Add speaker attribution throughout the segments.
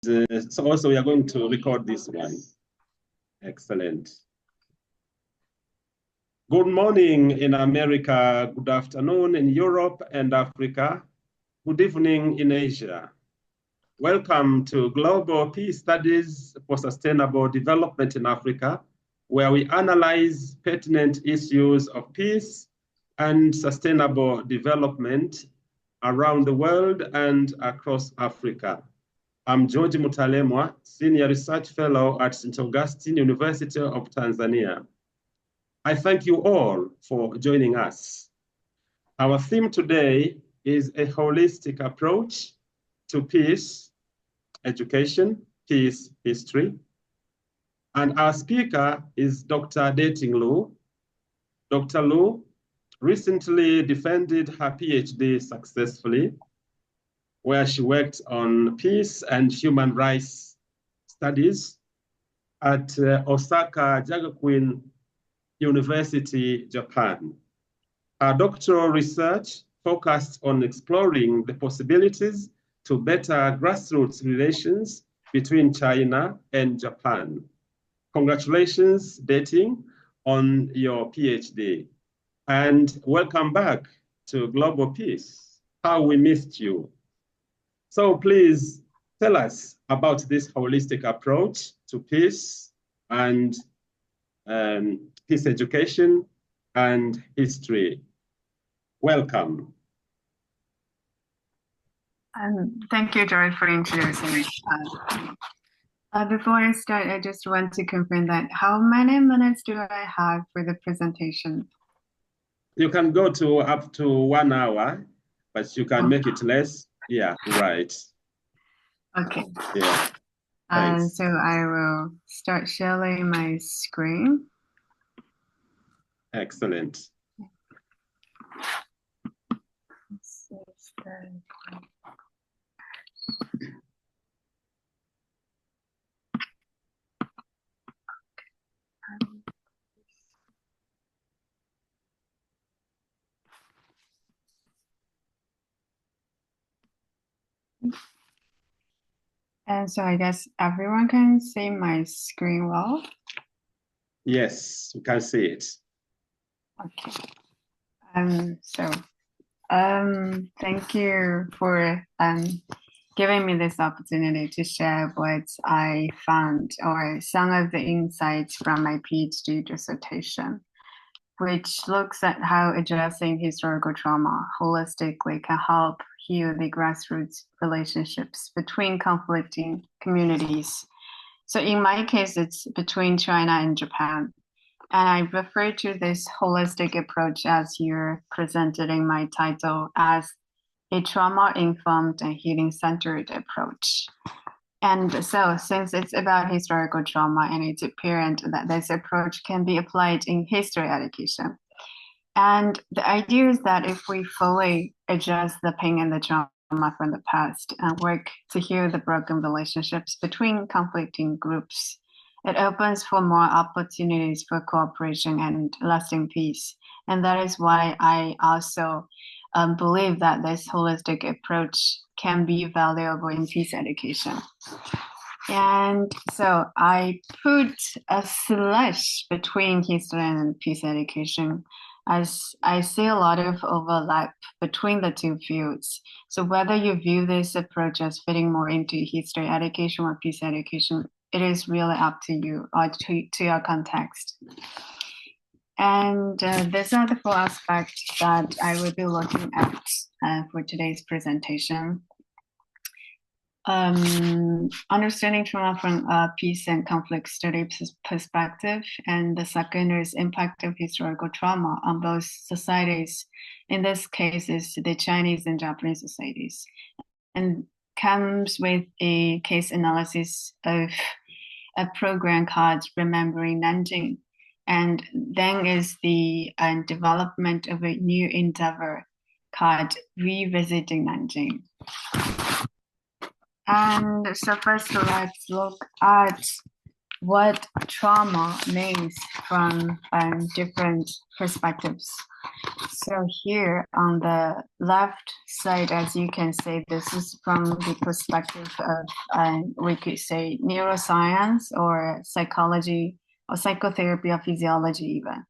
Speaker 1: So also we are going to record this one. Excellent. Good morning in America, good afternoon in Europe and Africa, good evening in Asia. Welcome to Global Peace Studies for Sustainable Development in Africa, where we analyze pertinent issues of peace and sustainable development around the world and across Africa. I'm George Mutalemwa, Senior Research Fellow at St. Augustine University of Tanzania. I thank you all for joining us. Our theme today is a holistic approach to peace, education, peace history. And our speaker is Dr. Deting Lu. Dr. Lu recently defended her PhD successfully, where she worked on peace and human rights studies at Osaka Gakuin University, Japan. Her doctoral research focused on exploring the possibilities to better grassroots relations between China and Japan. Congratulations, Deting, on your PhD. And welcome back to Global Peace. How we missed you. So please tell us about this holistic approach to peace and peace education and history. Welcome.
Speaker 2: Thank you, Joy, for introducing me. Before I start, I just want to confirm that how many minutes do I have for the presentation?
Speaker 1: You can go to up to 1 hour, but you can make it less. Yeah, right.
Speaker 2: Okay.
Speaker 1: Yeah.
Speaker 2: So I will start sharing my screen.
Speaker 1: Excellent.
Speaker 2: And so I guess everyone can see my screen well?
Speaker 1: Yes, you can see it.
Speaker 2: Okay. Thank you for giving me this opportunity to share what I found or some of the insights from my PhD dissertation, which looks at how addressing historical trauma holistically can help heal the grassroots relationships between conflicting communities. So in my case, it's between China and Japan. And I refer to this holistic approach, as you're presented in my title, as a trauma-informed and healing-centered approach. And so since it's about historical trauma, and it's apparent that this approach can be applied in history education. And the idea is that if we fully address the pain and the trauma from the past and work to heal the broken relationships between conflicting groups, it opens for more opportunities for cooperation and lasting peace. And that is why I also believe that this holistic approach can be valuable in peace education. And so I put a slash between history and peace education, as I see a lot of overlap between the two fields. So whether you view this approach as fitting more into history education or peace education, it is really up to you or to your context. And these are the 4 aspects that I will be looking at for today's presentation. Understanding trauma from a peace and conflict study perspective, and the second is impact of historical trauma on both societies. In this case, is the Chinese and Japanese societies, and comes with a case analysis of a program called Remembering Nanjing, and then is the development of a new endeavor called Revisiting Nanjing. And so first, let's look at what trauma means from different perspectives. So here on the left side, as you can see, this is from the perspective of, we could say, neuroscience or psychology or psychotherapy or physiology even.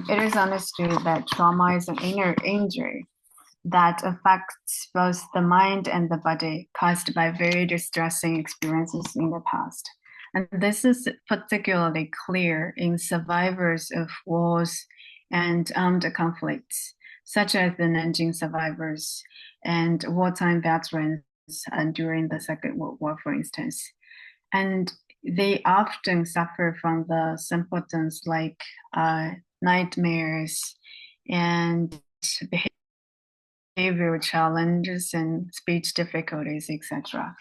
Speaker 2: It is understood that trauma is an inner injury that affects both the mind and the body caused by very distressing experiences in the past. And this is particularly clear in survivors of wars and armed conflicts, such as the Nanjing survivors and wartime veterans during the Second World War, for instance. And they often suffer from the symptoms like nightmares and behavioral challenges and speech difficulties, etc.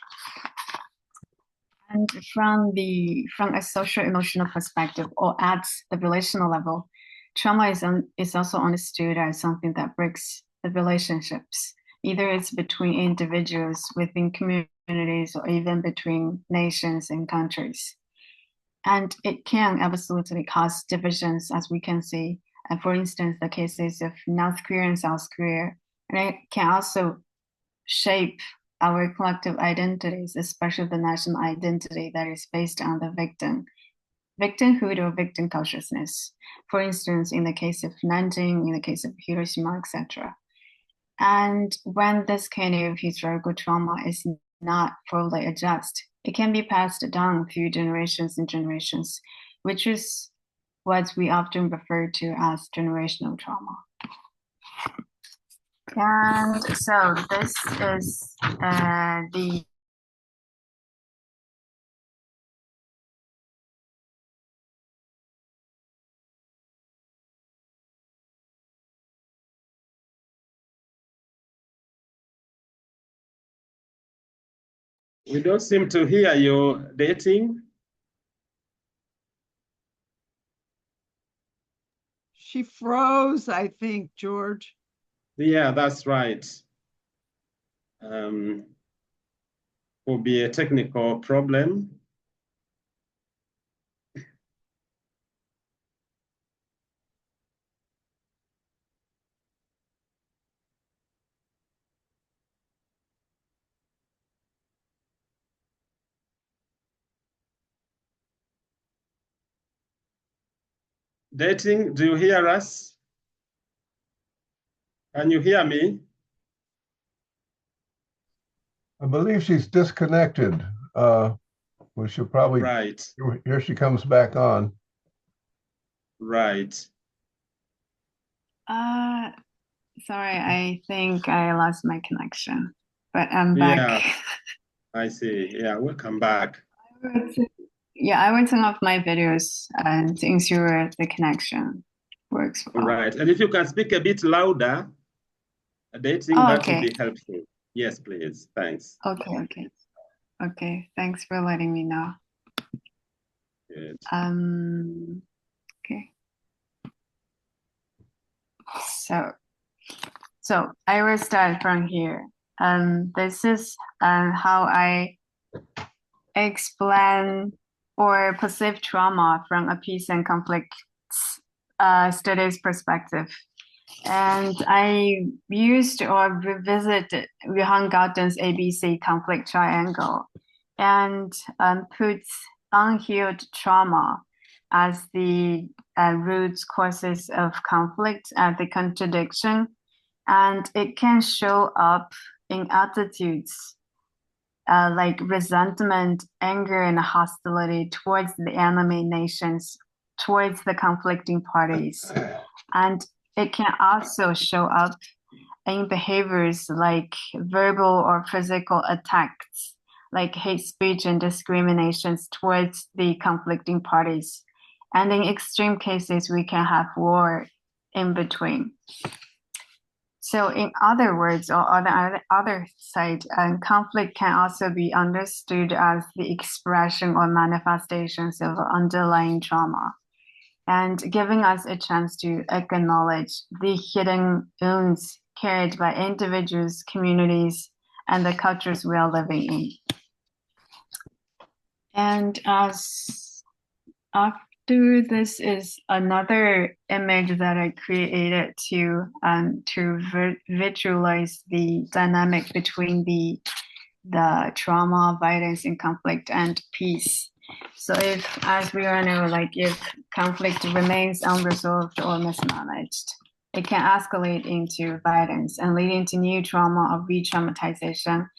Speaker 2: And from a social emotional perspective or at the relational level, trauma is also understood as something that breaks the relationships. Either it's between individuals within communities or even between nations and countries. And it can absolutely cause divisions, as we can see. And for instance, the cases of North Korea and South Korea. And it can also shape our collective identities, especially the national identity that is based on the victimhood or victim consciousness. For instance, in the case of Nanjing, in the case of Hiroshima, etc. And when this kind of historical trauma is not fully addressed, it can be passed down through generations and generations, which is what we often refer to as generational trauma. And so this is the
Speaker 1: We don't seem to hear you, Dating.
Speaker 3: She froze, I think, George.
Speaker 1: Yeah, that's right. Will be a technical problem. Dating, do you hear us? Can you hear me?
Speaker 4: I believe she's disconnected. We should probably,
Speaker 1: Right,
Speaker 4: here she comes back on.
Speaker 1: right.
Speaker 2: sorry, I think I lost my connection, but I'm back.
Speaker 1: Yeah, I see. Yeah, we'll come back.
Speaker 2: I will turn off my videos to ensure the connection works well.
Speaker 1: Right, and if you can speak a bit louder, Dating, that would be helpful. Yes, please. Thanks.
Speaker 2: Okay. Thanks for letting me know.
Speaker 1: Good.
Speaker 2: Okay. So I will start from here. This is how I explain or perceive trauma from a peace and conflict studies perspective. And I used or revisited Johan Galton's ABC conflict triangle and put unhealed trauma as the root causes of conflict and the contradiction. And it can show up in attitudes like resentment, anger, and hostility towards the enemy nations, towards the conflicting parties. And it can also show up in behaviors like verbal or physical attacks, like hate speech and discriminations towards the conflicting parties. And in extreme cases, we can have war in between. So in other words, or on the other side, conflict can also be understood as the expression or manifestations of underlying trauma, and giving us a chance to acknowledge the hidden wounds carried by individuals, communities, and the cultures we are living in. And as after this is another image that I created to visualize the dynamic between the trauma, violence, and conflict and peace. So if, as we all know, like if conflict remains unresolved or mismanaged, it can escalate into violence and leading to new trauma or re-traumatization,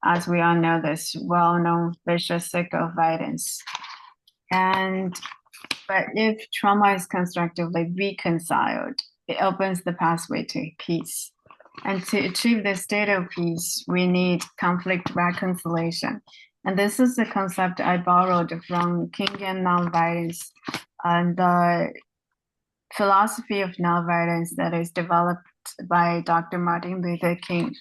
Speaker 2: as we all know, this well-known vicious cycle of violence. But if trauma is constructively reconciled, it opens the pathway to peace. And to achieve this state of peace, we need conflict reconciliation. And this is the concept I borrowed from Kingian nonviolence and the philosophy of nonviolence that is developed by Dr. Martin Luther King,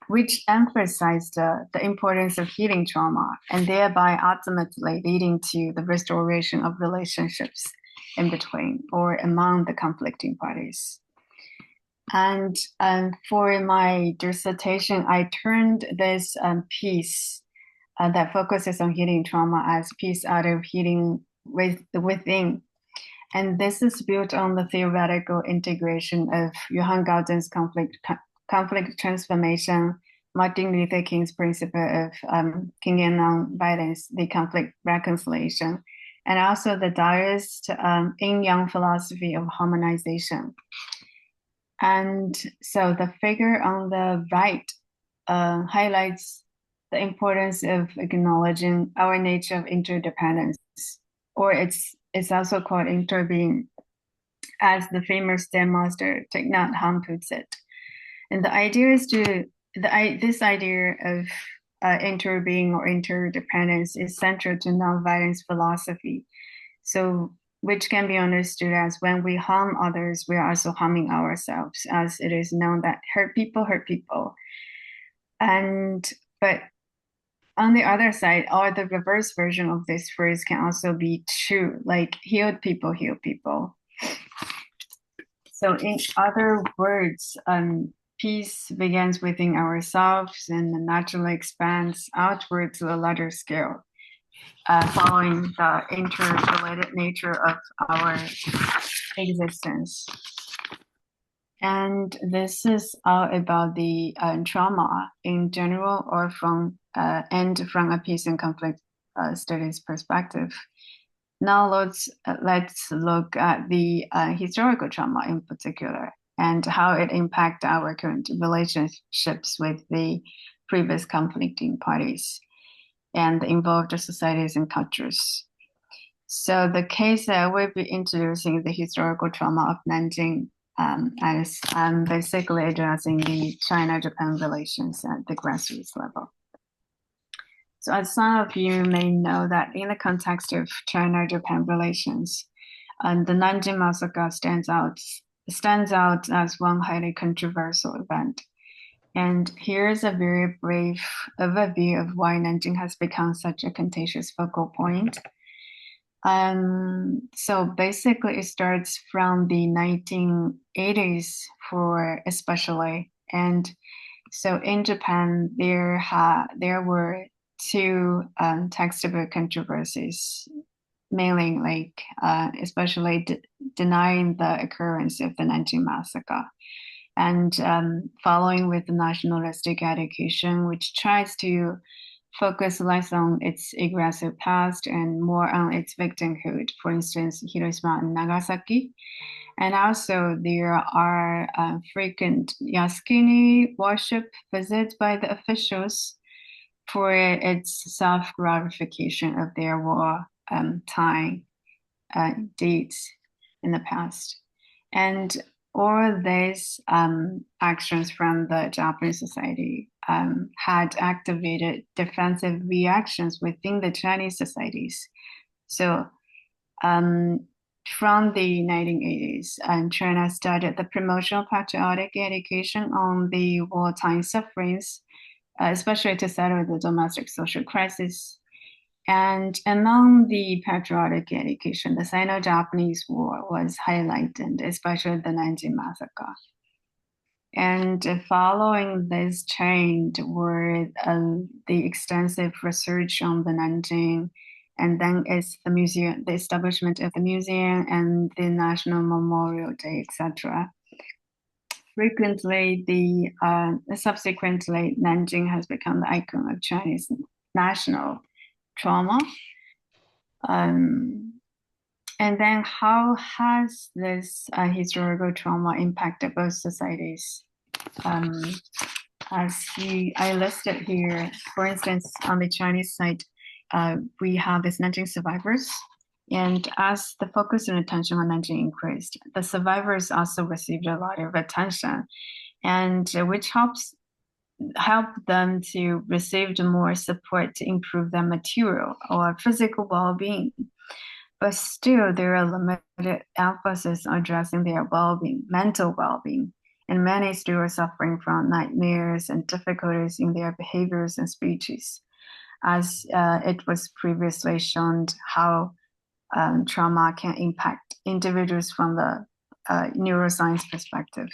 Speaker 2: which emphasized the importance of healing trauma and thereby ultimately leading to the restoration of relationships in between or among the conflicting parties. And for my dissertation, I turned this piece that focuses on healing trauma as piece out of healing within. And this is built on the theoretical integration of Johann Galton's conflict transformation, Martin Luther King's principle of Kingian nonviolence, the conflict reconciliation, and also the Taoist yin-yang philosophy of harmonization. And so the figure on the right highlights the importance of acknowledging our nature of interdependence, or it's also called interbeing, as the famous Zen master Thich Nhat Hanh puts it. And the idea is this idea of interbeing or interdependence is central to nonviolence philosophy. So, which can be understood as when we harm others, we are also harming ourselves, as it is known that hurt people hurt people. But on the other side, or the reverse version of this phrase can also be true, like healed people heal people. So in other words, peace begins within ourselves and naturally expands outward to a larger scale, following the interrelated nature of our existence. And this is all about the trauma in general, or from a peace and conflict studies perspective. Now let's look at the historical trauma in particular and how it impacts our current relationships with the previous conflicting parties and involved societies and cultures. So the case that we'll be introducing the historical trauma of Nanjing, as basically addressing the China-Japan relations at the grassroots level. So as some of you may know that in the context of China-Japan relations, the Nanjing massacre stands out as one highly controversial event. And here's a very brief overview of why Nanjing has become such a contentious focal point. So basically it starts from the 1980s especially. And so in Japan, there were two textbook controversies, mainly especially denying the occurrence of the Nanjing massacre. And following with the nationalistic education, which tries to focus less on its aggressive past and more on its victimhood, for instance, Hiroshima and Nagasaki. And also there are frequent yasukuni worship visits by the officials for its self-gratification of their war time deeds in the past. And all these actions from the Japanese society had activated defensive reactions within the Chinese societies. So from the 1980s, China started the promotion of patriotic education on the wartime sufferings, especially to settle the domestic social crisis. And among the patriotic education, the Sino-Japanese War was highlighted, especially the Nanjing massacre. And following this trend were the extensive research on the Nanjing And then it's the museum, the establishment of the museum and the National Memorial Day, etc. Frequently, subsequently, Nanjing has become the icon of Chinese national trauma. And then how has this historical trauma impacted both societies? I listed here, for instance, on the Chinese side, we have these Nanjing survivors. And as the focus and attention on Nanjing increased, the survivors also received a lot of attention, and which helped them to receive more support to improve their material or physical well-being. But still, there are limited emphasis on addressing their well-being, mental well-being, and many still are suffering from nightmares and difficulties in their behaviors and speeches, as it was previously shown how trauma can impact individuals from the neuroscience perspective.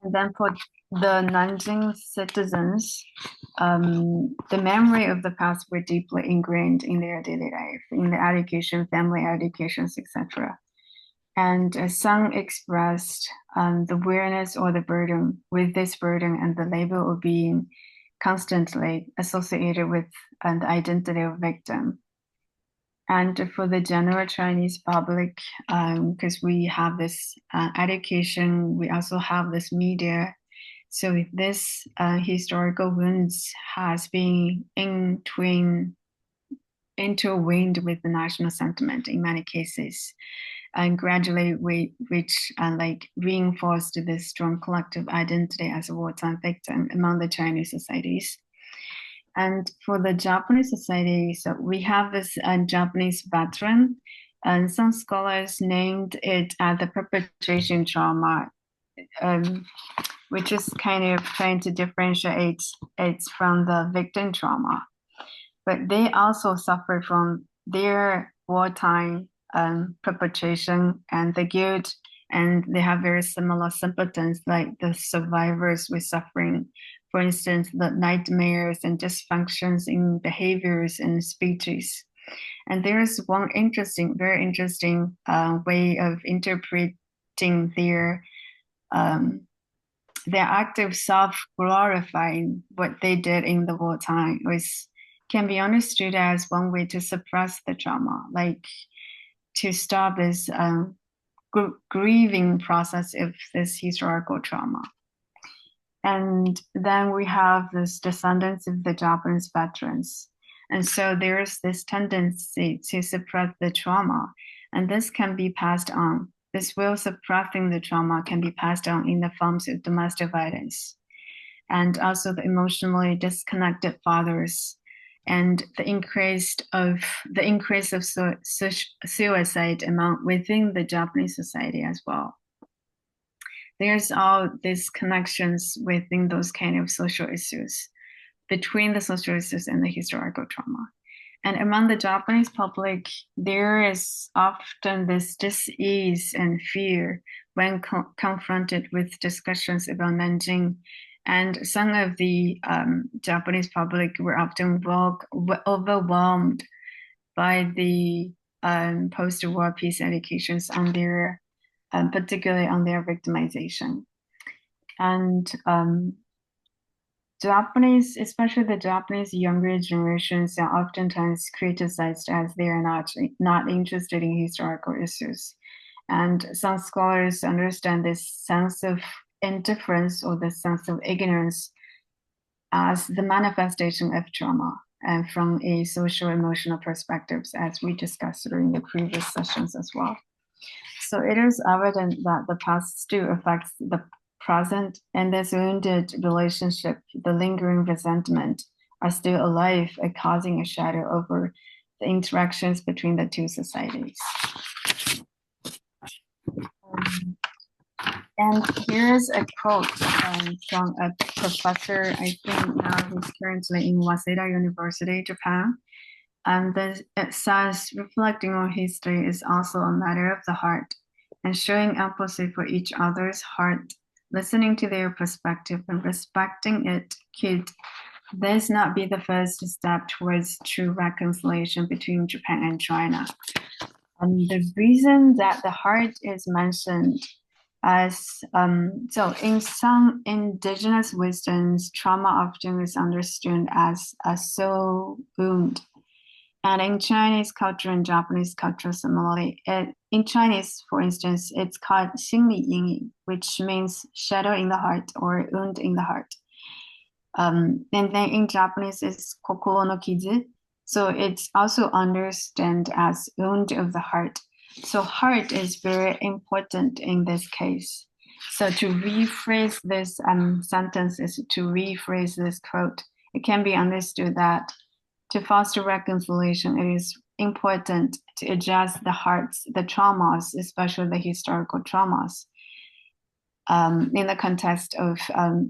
Speaker 2: And then for the Nanjing citizens, the memory of the past were deeply ingrained in their daily life, in the education, family educations, etc. And some expressed the awareness or the burden with this burden and the label of being constantly associated with the identity of victim. And for the general Chinese public, because we have this education, we also have this media. So this historical wounds has been intertwined with the national sentiment in many cases, and gradually which reinforced this strong collective identity as a wartime victim among the Chinese societies. And for the Japanese society, so we have this Japanese veteran, and some scholars named it the perpetration trauma, which is kind of trying to differentiate it from the victim trauma. But they also suffer from their wartime perpetration and the guilt, and they have very similar symptoms like the survivors were suffering. For instance, the nightmares and dysfunctions in behaviors and speeches. And there is one very interesting way of interpreting their active self-glorifying what they did in the wartime can be understood as one way to suppress the trauma, like to stop this grieving process of this historical trauma. And then we have this descendants of the Japanese veterans. And so there's this tendency to suppress the trauma, and this can be passed on. This will suppressing the trauma can be passed on in the forms of domestic violence, and also the emotionally disconnected fathers, and the increase of suicide within the Japanese society as well. There's all these connections within those kind of social issues, between the social issues and the historical trauma. And among the Japanese public, there is often this dis-ease and fear when confronted with discussions about Nanjing. And some of the Japanese public were often overwhelmed by the post-war peace educations on their particularly on their victimization. And Japanese, especially the Japanese younger generations, are oftentimes criticized as they are not interested in historical issues. And some scholars understand this sense of indifference or the sense of ignorance as the manifestation of trauma, and from a social emotional perspective, as we discussed during the previous sessions as well. So it is evident that the past still affects the present, and this wounded relationship, the lingering resentment, are still alive and causing a shadow over the interactions between the two societies. And here's a quote from a professor, I think now who's currently in Waseda University, Japan. And it says, reflecting on history is also a matter of the heart, and showing empathy for each other's heart, listening to their perspective and respecting it could this not be the first step towards true reconciliation between Japan and China. The reason that the heart is mentioned as, so in some indigenous wisdoms, trauma often is understood as a soul wound. And in Chinese culture and Japanese culture similarly, in Chinese, for instance, it's called 心理阴影, which means shadow in the heart or wound in the heart. And then in Japanese, it's kokoro no kizu. So it's also understood as wound of the heart. So heart is very important in this case. So to rephrase this sentence is to rephrase this quote. It can be understood that to foster reconciliation, it is important to address the hearts, the traumas, especially the historical traumas, in the context of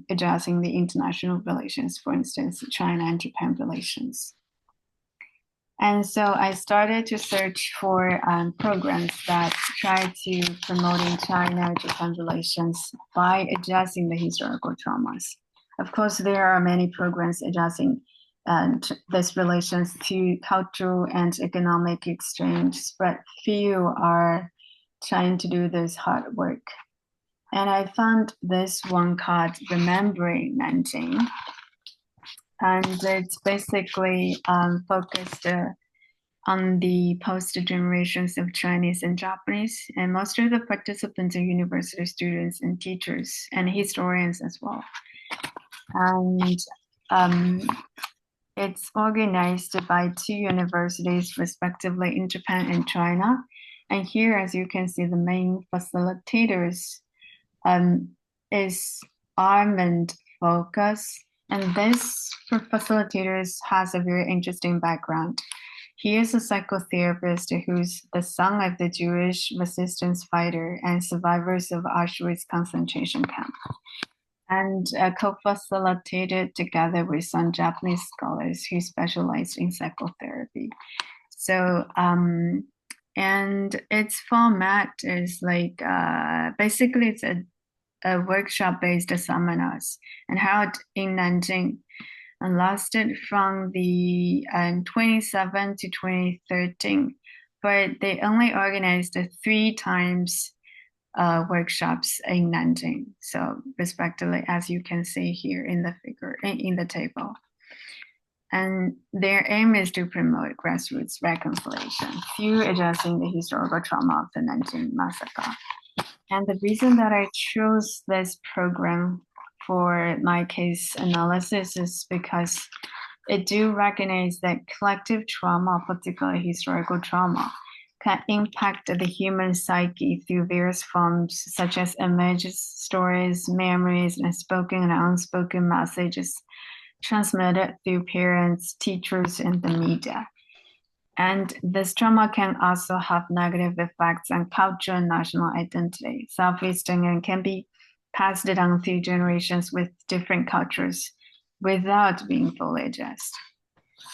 Speaker 2: addressing the international relations, for instance, China and Japan relations. And so I started to search for programs that try to promoting China-Japan relations by addressing the historical traumas. Of course, there are many programs addressing these relations to cultural and economic exchange, but few are trying to do this hard work. And I found this one called Remembering Nanjing. And it's basically focused on the post-generations of Chinese and Japanese. And most of the participants are university students and teachers and historians as well. And it's organized by two universities, respectively, in Japan and China. And here, as you can see, the main facilitators is Armand Focus. And this facilitator has a very interesting background. He is a psychotherapist who's the son of the Jewish resistance fighter and survivors of Auschwitz concentration camp, and co-facilitated together with some Japanese scholars who specialized in psychotherapy. So, and its format is like, basically it's a workshop-based seminars and held in Nanjing and lasted from the 27 to 2013, but they only organized 3 times workshops in Nanjing. So respectively, as you can see here in the figure, in the table. And their aim is to promote grassroots reconciliation through addressing the historical trauma of the Nanjing massacre. And the reason that I chose this program for my case analysis is because it do recognize that collective trauma, particularly historical trauma, can impact the human psyche through various forms such as images, stories, memories, and spoken and unspoken messages transmitted through parents, teachers, and the media. And this trauma can also have negative effects on culture and national identity, self-esteem, and can be passed down through generations with different cultures without being fully addressed.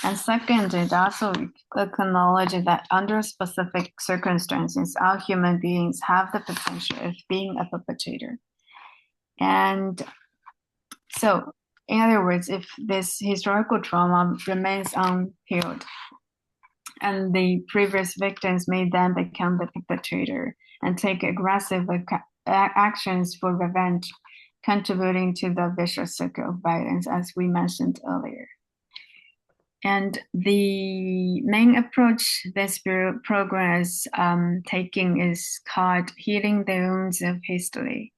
Speaker 2: And second, it also acknowledges that under specific circumstances, all human beings have the potential of being a perpetrator. And so, in other words, if this historical trauma remains unhealed, and the previous victims may then become the perpetrator and take aggressive actions for revenge, contributing to the vicious circle of violence, as we mentioned earlier. And the main approach this program is taking is called Healing the Wounds of History.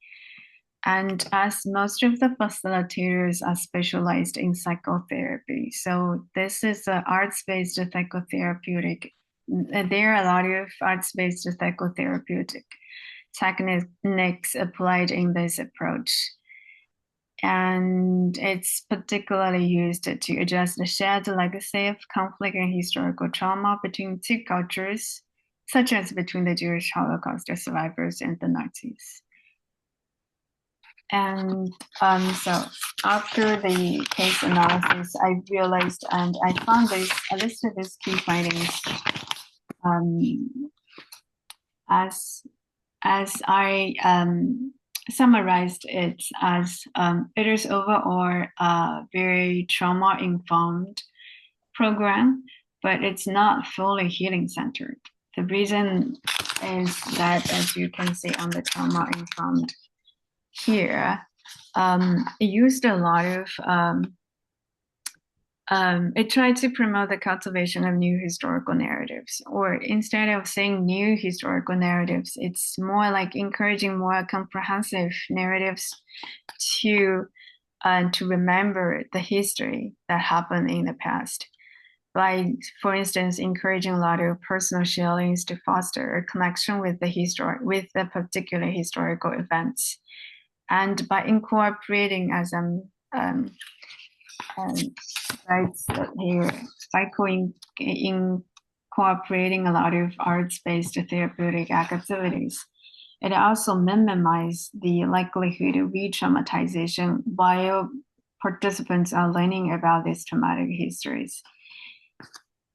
Speaker 2: And as most of the facilitators are specialized in psychotherapy, so this is an arts-based psychotherapeutic. There are a lot of arts-based psychotherapeutic techniques applied in this approach. And it's particularly used to address the shared legacy of conflict and historical trauma between two cultures, such as between the Jewish Holocaust survivors and the Nazis. And so after the case analysis, I realized and I found I listed these key findings as I summarized it as it is overall a very trauma-informed program, but it's not fully healing-centered. The reason is that, as you can see on the trauma-informed here, it used a lot of it tried to promote the cultivation of new historical narratives, or instead of saying new historical narratives, it's more like encouraging more comprehensive narratives to remember the history that happened in the past. By, for instance, encouraging a lot of personal shillings to foster a connection with the particular historical events, and by incorporating, as writes here, by incorporating a lot of arts-based therapeutic activities, it also minimizes the likelihood of re-traumatization while participants are learning about these traumatic histories.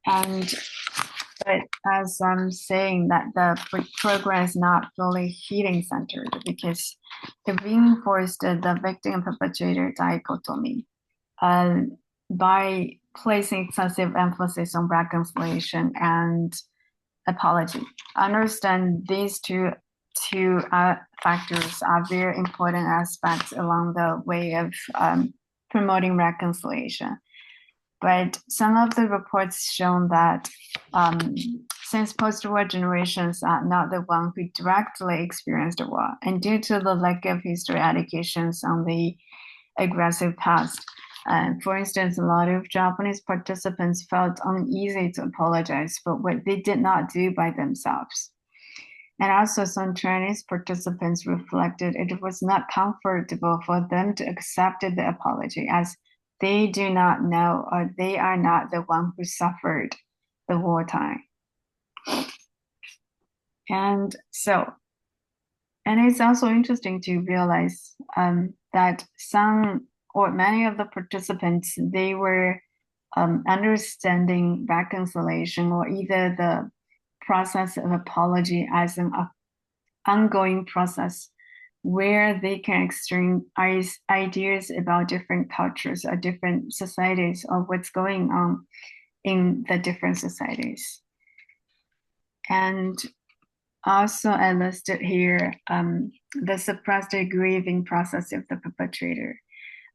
Speaker 2: But as I'm saying, that the program is not fully healing-centered because it reinforced the victim-perpetrator dichotomy by placing excessive emphasis on reconciliation and apology. I understand these two factors are very important aspects along the way of promoting reconciliation. But some of the reports shown that since post-war generations are not the one who directly experienced the war, and due to the lack of history educations on the aggressive past, for instance, a lot of Japanese participants felt uneasy to apologize for what they did not do by themselves. And also some Chinese participants reflected it was not comfortable for them to accept the apology, as they do not know, or they are not the one who suffered the wartime. And it's also interesting to realize that some or many of the participants, they were understanding reconciliation or either the process of apology as an ongoing process where they can exchange ideas about different cultures or different societies or what's going on in the different societies. And also I listed here the suppressed grieving process of the perpetrator.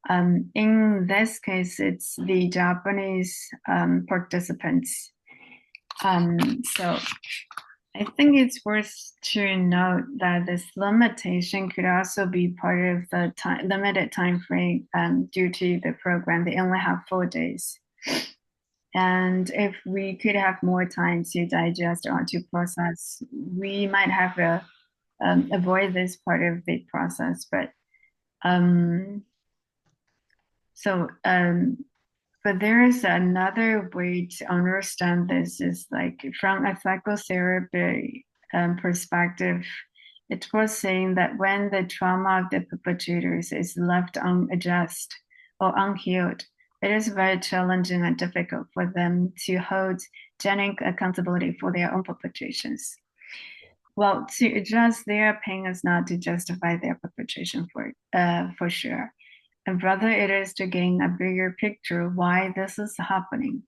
Speaker 2: In this case, it's the Japanese participants. So I think it's worth to note that this limitation could also be part of the limited time frame due to the program. They only have 4 days. And if we could have more time to digest or to process, we might have to avoid this part of the process. But but there is another way to understand this, is like from a psychotherapy perspective. It was saying that when the trauma of the perpetrators is left unaddressed or unhealed, it is very challenging and difficult for them to hold genuine accountability for their own perpetrations. Well, to address their pain is not to justify their perpetration for sure. And rather it is to gain a bigger picture why this is happening.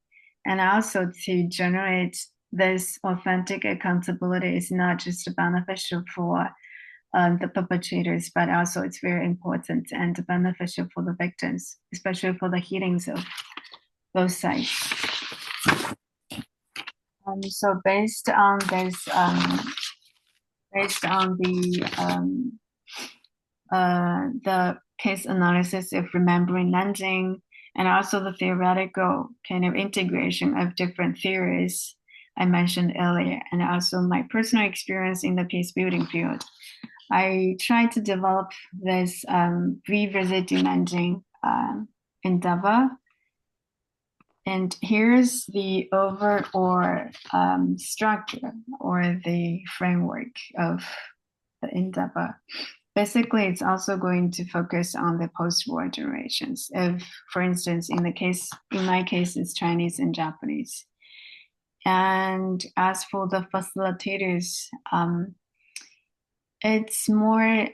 Speaker 2: And also to generate this authentic accountability is not just beneficial for the perpetrators, but also it's very important and beneficial for the victims, especially for the healings of both sides. So based on this, based on the case analysis of remembering Nanjing, and also the theoretical kind of integration of different theories I mentioned earlier, and also my personal experience in the peace building field, I tried to develop this revisiting Nanjing endeavor. And here's the overall structure or the framework of the endeavor. Basically, it's also going to focus on the post-war generations. If, for instance, in my case, it's Chinese and Japanese. And as for the facilitators, it's more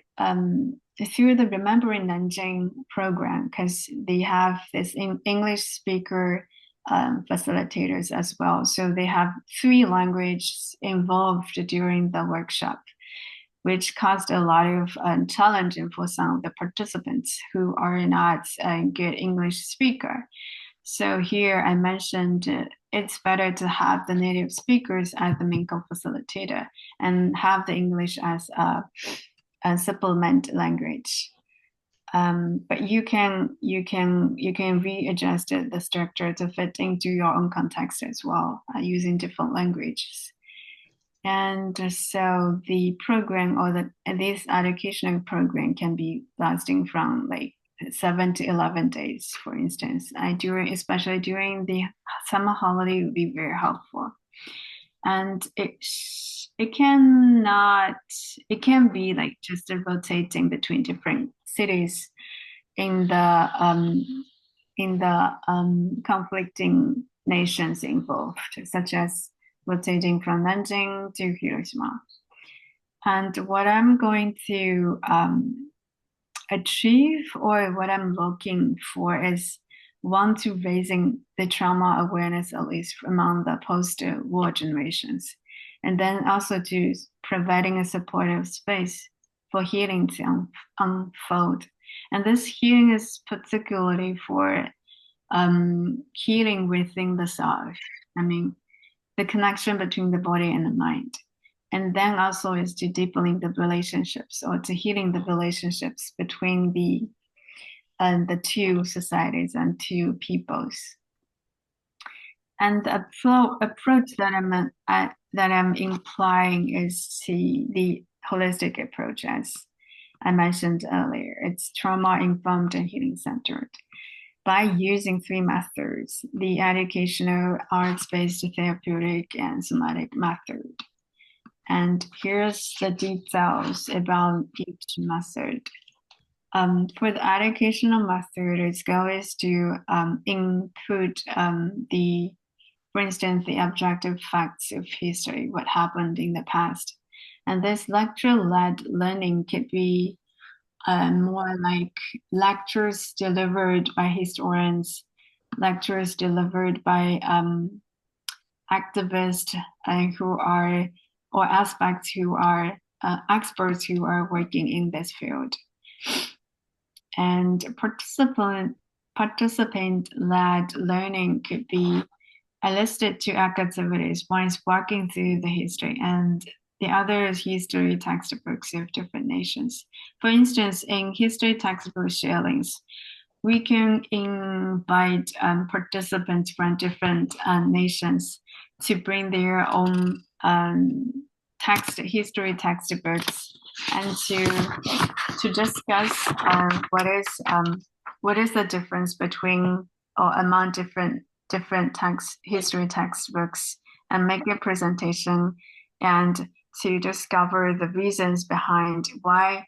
Speaker 2: through the Remembering Nanjing program, because they have this English speaker facilitators as well. So they have 3 languages involved during the workshop, which caused a lot of challenge for some of the participants who are not a good English speaker. So here I mentioned it's better to have the native speakers as the main co-facilitator and have the English as a supplement language. But you can readjust the structure to fit into your own context as well, using different languages. And so the program or this educational program can be lasting from like 7 to 11 days, for instance. Especially during the summer holiday, would be very helpful. And it can be like just rotating between different cities in the conflicting nations involved, such as rotating from Nanjing to Hiroshima. And what I'm going to achieve, or what I'm looking for, is to raising the trauma awareness, at least among the post-war generations, and then also to providing a supportive space for healing to unfold. And this healing is particularly for healing within the self. I mean, the connection between the body and the mind. And then also is to deepening the relationships, or to healing the relationships between the 2 societies and 2 peoples. And the approach that I'm implying is the holistic approach, as I mentioned earlier. It's trauma-informed and healing-centered. By using 3 methods: the educational, arts-based, therapeutic, and somatic method. And here's the details about each method. For the educational method, its goal is to include for instance, the objective facts of history, what happened in the past. And this lecture-led learning could be more like lectures delivered by historians, lectures delivered by activists or aspects who are experts who are working in this field. And participant-led learning could be listed 2 activities. One is walking through the history, and the other is history textbooks of different nations. For instance, in history textbook sharings, we can invite participants from different nations to bring their own history textbooks and to discuss what is the difference between or among different history textbooks, and make a presentation and to discover the reasons behind why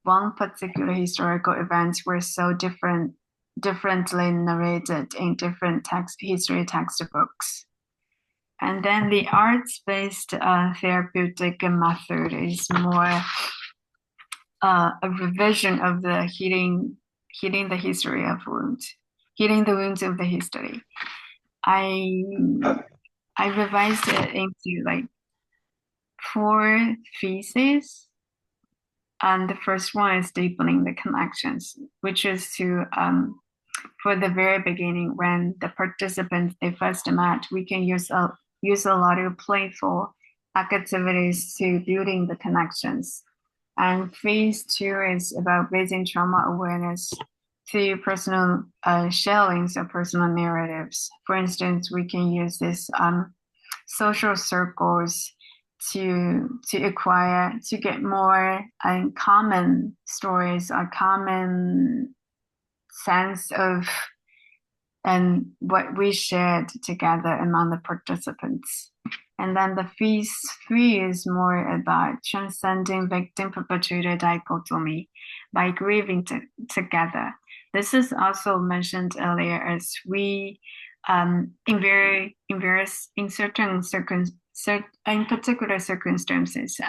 Speaker 2: one particular historical events were so differently narrated in different history textbooks. And then the arts-based therapeutic method is more a revision of the healing the history of wounds, healing the wounds of the history. I revised it into like 4 pieces. And the first one is deepening the connections, which is to, for the very beginning, when the participants, they first met, we can use a lot of playful activities to building the connections. And phase 2 is about raising trauma awareness through personal sharings or personal narratives. For instance, we can use this social circles to get more common stories or common sense of what we shared together among the participants. And then the phase 3 is more about transcending victim-perpetrator dichotomy by grieving together. This is also mentioned earlier, as we in particular circumstances,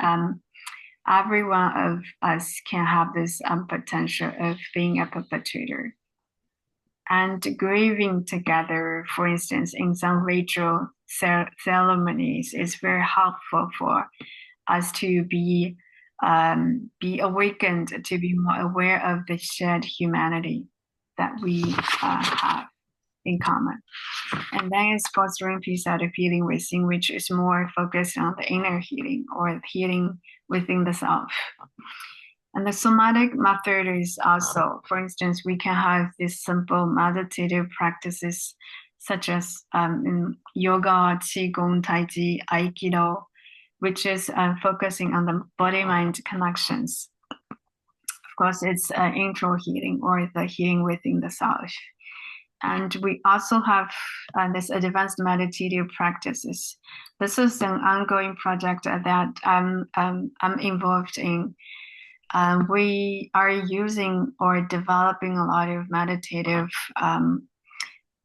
Speaker 2: every one of us can have this potential of being a perpetrator. And grieving together, for instance, in some ritual ceremonies, is very helpful for us to be awakened, to be more aware of the shared humanity that we have in common. And then it's fostering peace out of healing within, which is more focused on the inner healing or healing within the self. And the somatic method is also, for instance, we can have these simple meditative practices such as in yoga, qigong, tai chi, aikido, which is focusing on the body-mind connections. Of course, it's intro healing or the healing within the self. And we also have this advanced meditative practices. This is an ongoing project that I'm involved in. We are using or developing a lot of meditative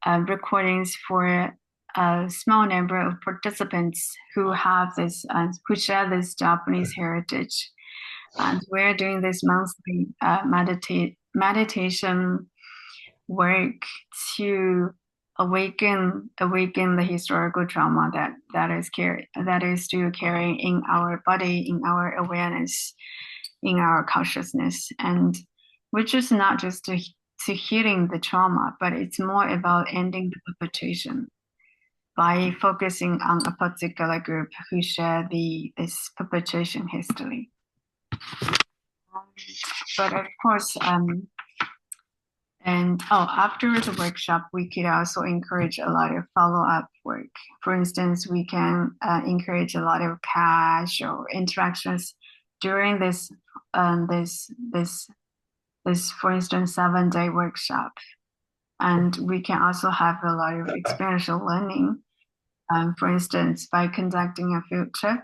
Speaker 2: recordings for a small number of participants who have this, who share this Japanese heritage. And we're doing this monthly meditation work to awaken the historical trauma that is still carrying in our body, in our awareness, in our consciousness, and which is not just to healing the trauma, but it's more about ending the perpetration by focusing on a particular group who share this perpetration history. But of course, after the workshop, we could also encourage a lot of follow-up work. For instance, we can encourage a lot of casual interactions during this, for instance, 7-day workshop. And we can also have a lot of experiential learning, for instance, by conducting a field trip.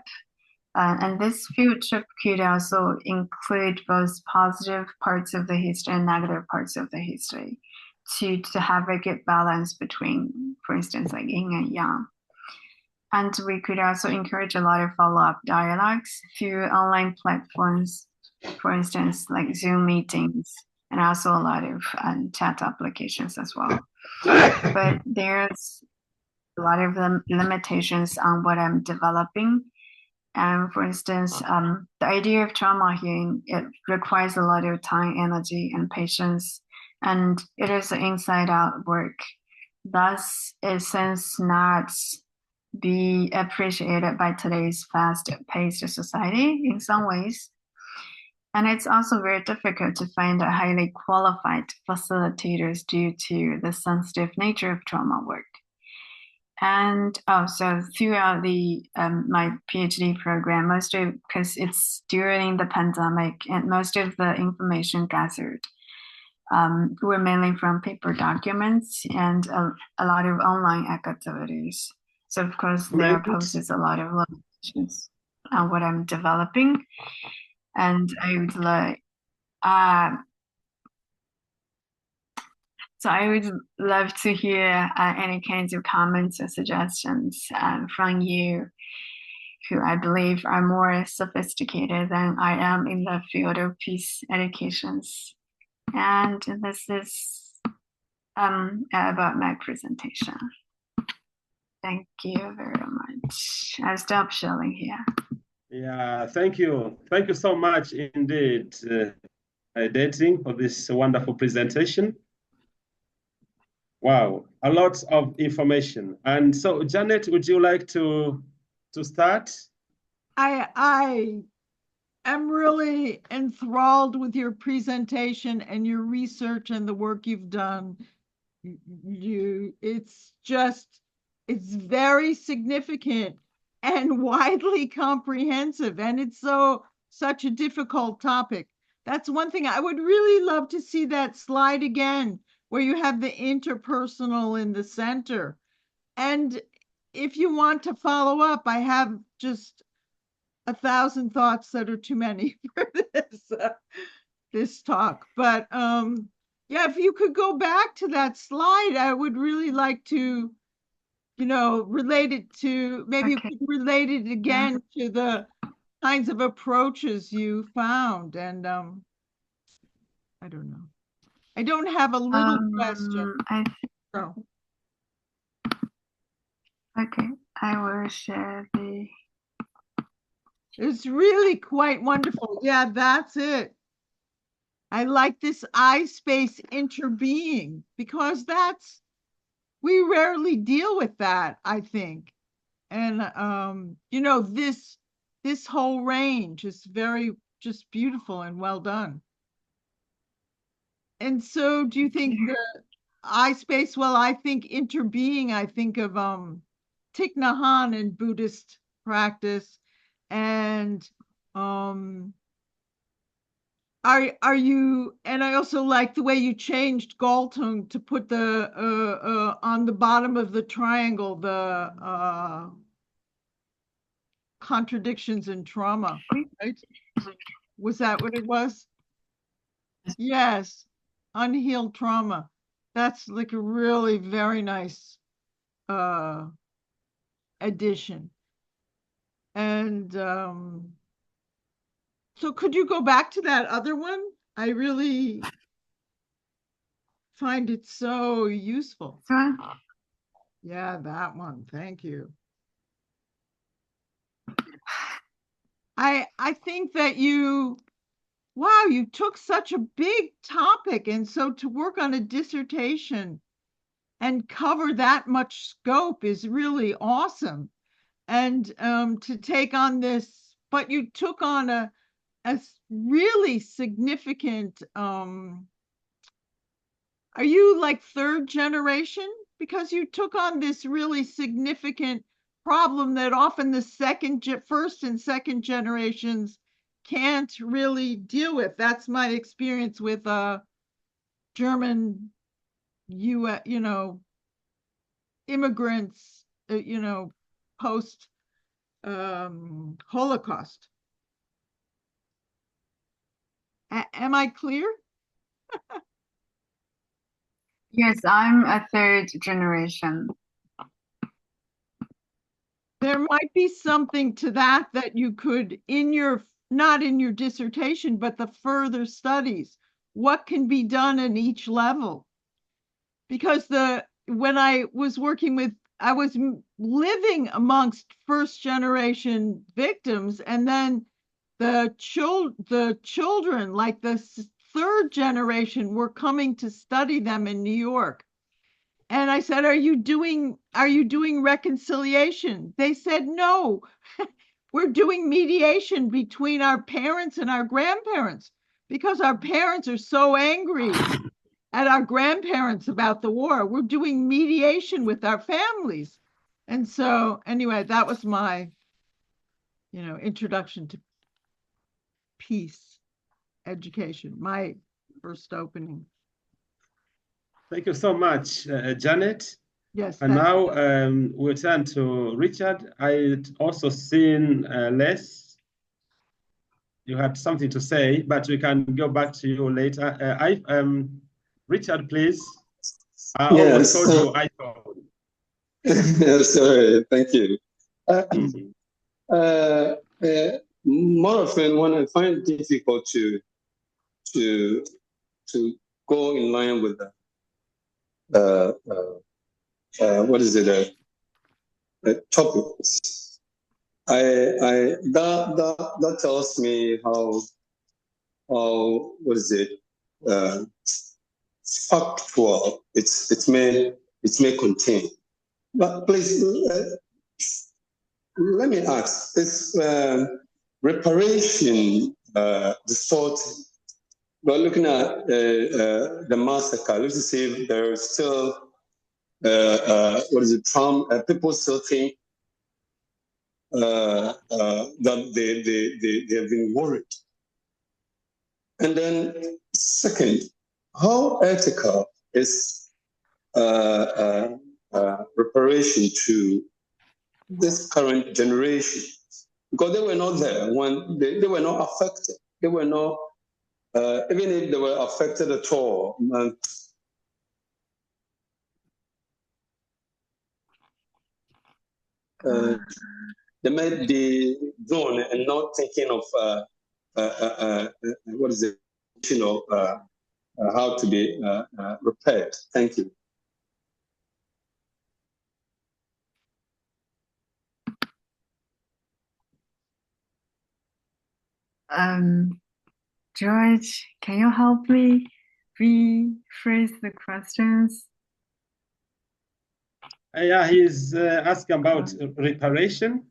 Speaker 2: And this field trip could also include both positive parts of the history and negative parts of the history to have a good balance between, for instance, like yin and yang. And we could also encourage a lot of follow-up dialogues through online platforms, for instance, like Zoom meetings, and also a lot of chat applications as well. But there's a lot of limitations on what I'm developing. And for instance, the idea of trauma healing, it requires a lot of time, energy, and patience, and it is an inside-out work. Thus, it seems not be appreciated by today's fast-paced society in some ways. And it's also very difficult to find a highly qualified facilitators due to the sensitive nature of trauma work. And also throughout my PhD program, because it's during the pandemic, and most of the information gathered were mainly from paper documents and a lot of online activities. So of course, there poses a lot of limitations on what I'm developing, and I would like. So I would love to hear any kinds of comments or suggestions from you, who I believe are more sophisticated than I am in the field of peace educations. And this is about my presentation. Thank you very much. I'll stop sharing here.
Speaker 1: Yeah, thank you. Thank you so much indeed, Deting, for this wonderful presentation. Wow, a lot of information. And so, Janet, would you like to start?
Speaker 3: I am really enthralled with your presentation and your research and the work you've done. It's very significant and widely comprehensive, and it's such a difficult topic. That's one thing I would really love to see, that slide again, where you have the interpersonal in the center. And if you want to follow up, I have just 1,000 thoughts that are too many for this talk. But yeah, if you could go back to that slide, I would really like to, relate it to, maybe you could relate it again to the kinds of approaches you found. And I don't know. I don't have a little question. So.
Speaker 2: Okay, I will share the.
Speaker 3: It's really quite wonderful. Yeah, that's it. I like this I space interbeing because we rarely deal with that, I think. And you know, this whole range is very just beautiful and well done. And so do you think the I space, well, I think interbeing, I think of Thich Nhat Hanh in Buddhist practice. And are you, and I also like the way you changed Galtung to put the on the bottom of the triangle, the contradictions and trauma, right? Was that what it was? Yes, unhealed trauma. That's like a really very nice addition. And so could you go back to that other one? I really find it so useful.
Speaker 2: Sure.
Speaker 3: Yeah, that one. Thank you. I think that wow, you took such a big topic, and so to work on a dissertation and cover that much scope is really awesome. And to take on this, but you took on a really significant, are you like third generation? Because you took on this really significant problem that often the first and second generations can't really deal with. That's my experience with German, you know, immigrants, you know, post Holocaust. Am I clear?
Speaker 2: Yes, I'm a third generation.
Speaker 3: There might be something to that you could, not in your dissertation, but the further studies, what can be done in each level? Because when I was working with, I was living amongst first generation victims, and then the children, like the third generation, were coming to study them in New York. And I said, are you doing reconciliation? They said, no, we're doing mediation between our parents and our grandparents because our parents are so angry at our grandparents about the war. We're doing mediation with our families. And so anyway, that was my, introduction to peace education, my first opening.
Speaker 1: Thank you so much, Janet.
Speaker 3: Yes.
Speaker 1: And now we'll turn to Richard. I'd also seen Les. You had something to say, but we can go back to you later. Richard, please. I almost told you iPhone.
Speaker 5: Sorry, thank you. More often, when I find it difficult to go in line with topics. That tells me how factual it may contain. But please let me ask: is reparation the thought? We're looking at the massacre. Let's see if there is still people still think that they have been worried. And then second, how ethical is reparation to this current generation? Because they were not there when they were not affected. They were not, even if they were affected at all. they might be drawn and not thinking of what is it, how to be repaired. Thank you.
Speaker 2: George, can you help me rephrase the questions?
Speaker 1: Yeah, he's asking about reparation.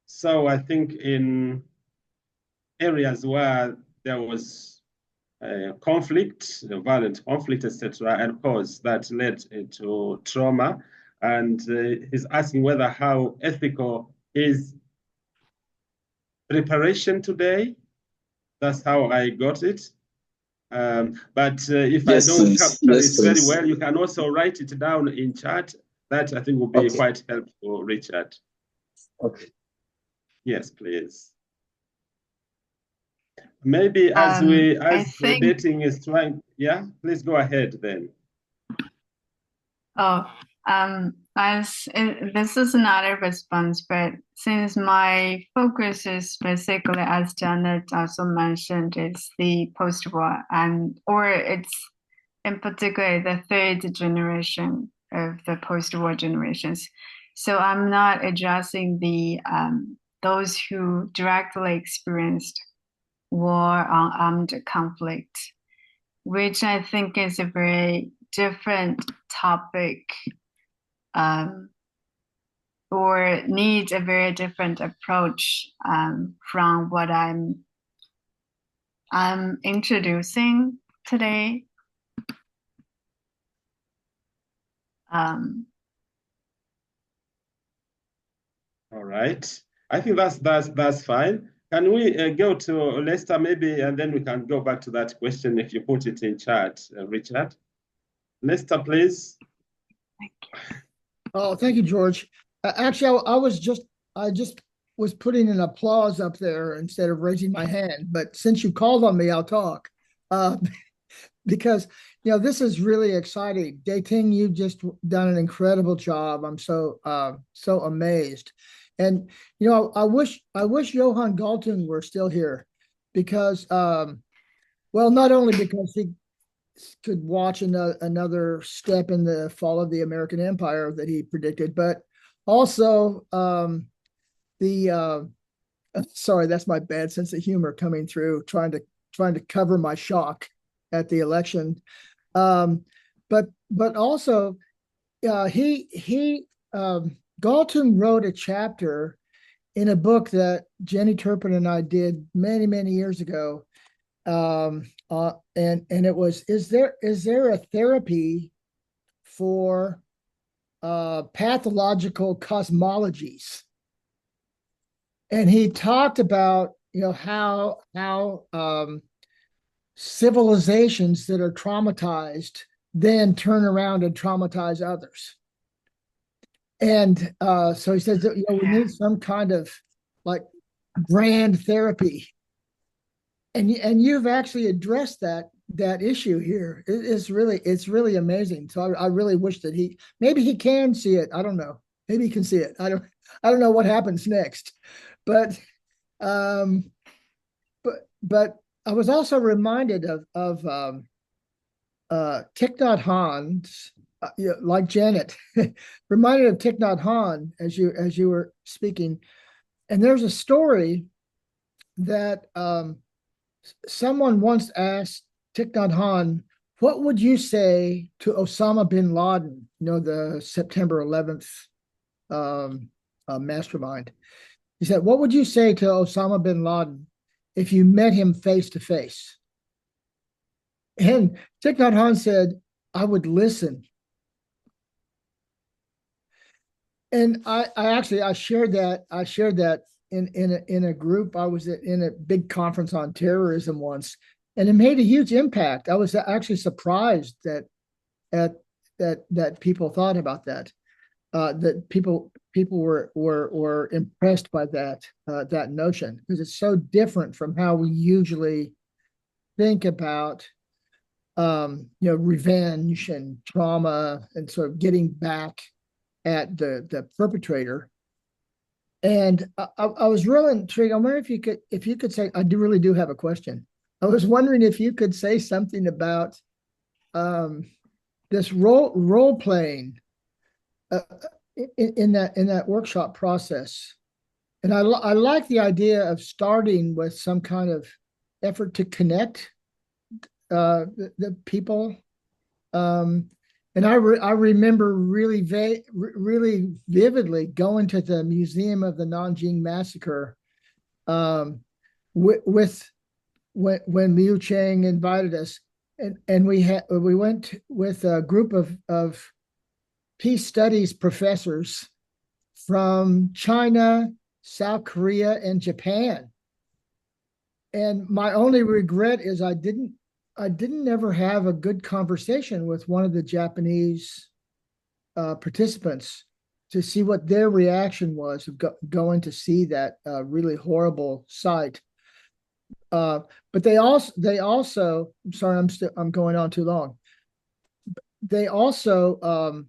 Speaker 1: So I think in areas where there was conflict, violent conflict, etc., and cause that led to trauma, and he's asking whether how ethical is reparation today. That's how I got it. But if
Speaker 5: Yes,
Speaker 1: I don't
Speaker 5: please.
Speaker 1: capture
Speaker 5: Yes,
Speaker 1: it very
Speaker 5: please.
Speaker 1: well, you can also write it down in chat. That I think will be quite helpful, Richard.
Speaker 5: Okay.
Speaker 1: Yes, please. Maybe as Dating is trying, yeah, please go ahead then.
Speaker 2: This is not a response, but since my focus is basically, as Janet also mentioned, it's the post-war, or it's in particular the third generation of the post-war generations. So I'm not addressing the those who directly experienced war or armed conflict, which I think is a very different topic, or needs a very different approach from what I'm introducing today.
Speaker 1: All right. I think that's fine. Can we go to Lester maybe, and then we can go back to that question if you put it in chat, Richard. Lester, please.
Speaker 2: Thank you.
Speaker 6: Oh, thank you, George. Actually, I just was putting an applause up there instead of raising my hand. But since you called on me, I'll talk. Because this is really exciting. Deting, you've just done an incredible job. I'm so amazed. And I wish Johann Galtung were still here, because well, not only because he could watch another step in the fall of the American Empire that he predicted, but also sorry, that's my bad sense of humor coming through, trying to cover my shock at the election. But also Galtung wrote a chapter in a book that Jenny Turpin and I did many years ago. And it was, is there a therapy for pathological cosmologies? And he talked about how civilizations that are traumatized then turn around and traumatize others. And so he says that we need some kind of like grand therapy. And you've actually addressed that issue here. It's really amazing. So I really wish that maybe he can see it. I don't know. Maybe he can see it. I don't know what happens next. But I was also reminded of Thich Nhat Hanh's, like Janet, reminded of Thich Nhat Hanh as you were speaking. And there's a story that someone once asked Thich Nhat Hanh, what would you say to Osama bin Laden, the September 11th mastermind? He said, what would you say to Osama bin Laden if you met him face to face? And Thich Nhat Hanh said, I would listen. And I shared that in a group. I was in a big conference on terrorism once, and it made a huge impact. I was actually surprised that people thought about that. That people were impressed by that notion, because it's so different from how we usually think about revenge and trauma and sort of getting back at the perpetrator. And I was really intrigued. I wonder if you could say, really do have a question. I was wondering if you could say something about this role playing in that workshop process. And I like the idea of starting with some kind of effort to connect the people. And I remember really really vividly going to the Museum of the Nanjing Massacre with when Liu Chang invited us, and we went with a group of peace studies professors from China, South Korea, and Japan. And my only regret is I didn't ever have a good conversation with one of the Japanese participants to see what their reaction was of going to see that really horrible sight. But they also, I'm sorry, I'm going on too long. They also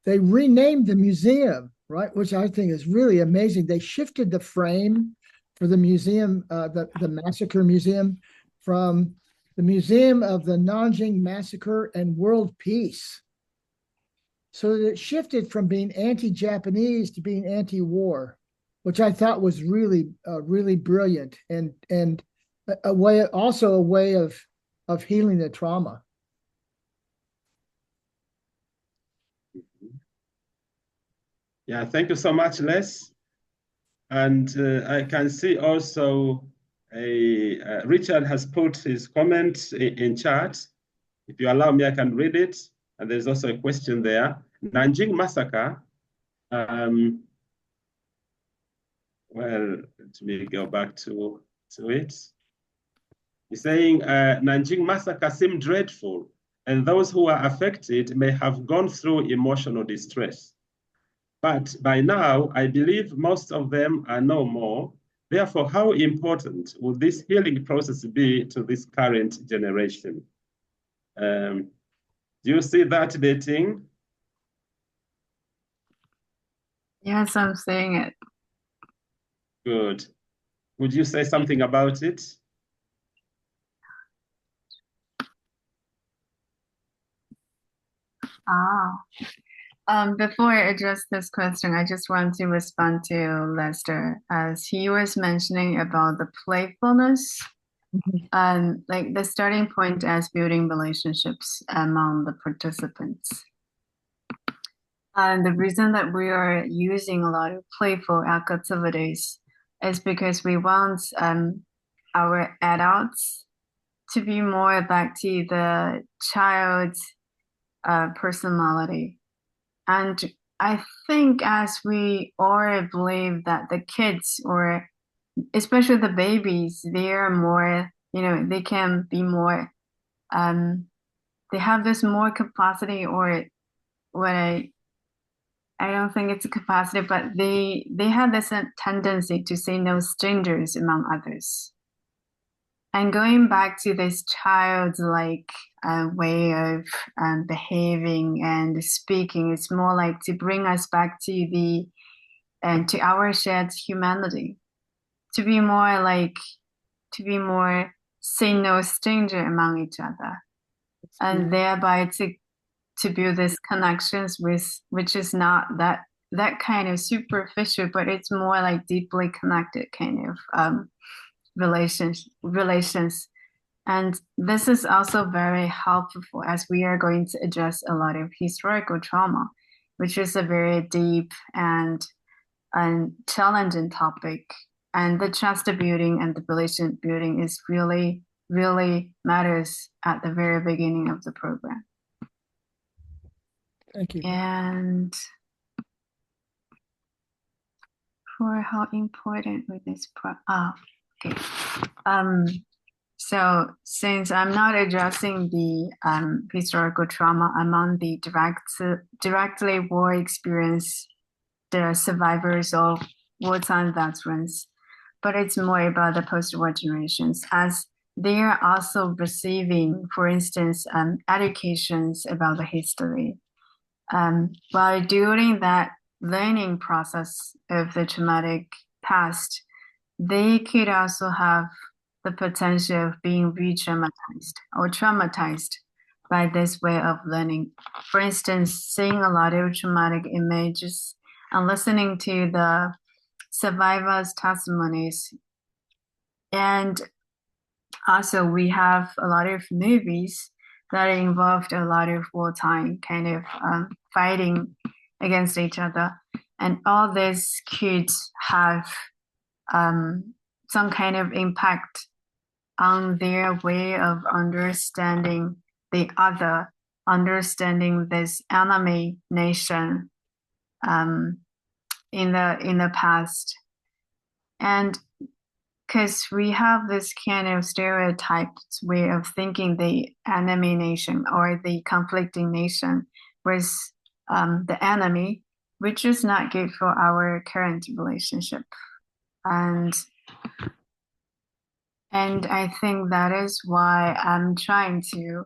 Speaker 6: they renamed the museum, right, which I think is really amazing. They shifted the frame for the museum, the Massacre Museum, from the Museum of the Nanjing Massacre and World Peace. So that it shifted from being anti-Japanese to being anti-war, which I thought was really, really brilliant, and a way of healing the trauma.
Speaker 1: Yeah, thank you so much, Les. And I can see also Richard has put his comment in chat. If you allow me, I can read it. And there's also a question there. Nanjing Massacre. Well, let me go back to it. He's saying Nanjing Massacre seemed dreadful, and those who were affected may have gone through emotional distress. But by now, I believe most of them are no more. Therefore, how important will this healing process be to this current generation? Do you see that, Dating?
Speaker 2: Yes, I'm seeing it.
Speaker 1: Good. Would you say something about it?
Speaker 2: Before I address this question, I just want to respond to Lester as he was mentioning about the playfulness, like the starting point as building relationships among the participants. And the reason that we are using a lot of playful activities is because we want our adults to be more back to the child's personality. And I think as we all believe that the kids, or especially the babies, they are more, they can be more, they have this more capacity, or what I don't think it's a capacity, but they have this tendency to say no strangers among others. And going back to this childlike way of behaving and speaking, it's more like to bring us back to to our shared humanity, to be more say no stranger among each other, and thereby to build these connections which is not that kind of superficial, but it's more like deeply connected kind of relations. And this is also very helpful as we are going to address a lot of historical trauma, which is a very deep and challenging topic. And the trust building and the relation building is really, really matters at the very beginning of the program.
Speaker 6: Thank you.
Speaker 2: And for how important with this okay. So since I'm not addressing the historical trauma among the directly war experience, the survivors of wartime veterans, but it's more about the post-war generations, as they are also receiving, for instance, educations about the history. While during that learning process of the traumatic past, they could also have the potential of being re-traumatized or traumatized by this way of learning. For instance, seeing a lot of traumatic images and listening to the survivors' testimonies. And also, we have a lot of movies that involved a lot of wartime kind of fighting against each other. And all this could have some kind of impact on their way of understanding the other, understanding this enemy nation in the past. And because we have this kind of stereotyped way of thinking the enemy nation or the conflicting nation was the enemy, which is not good for our current relationship. And I think that is why I'm trying to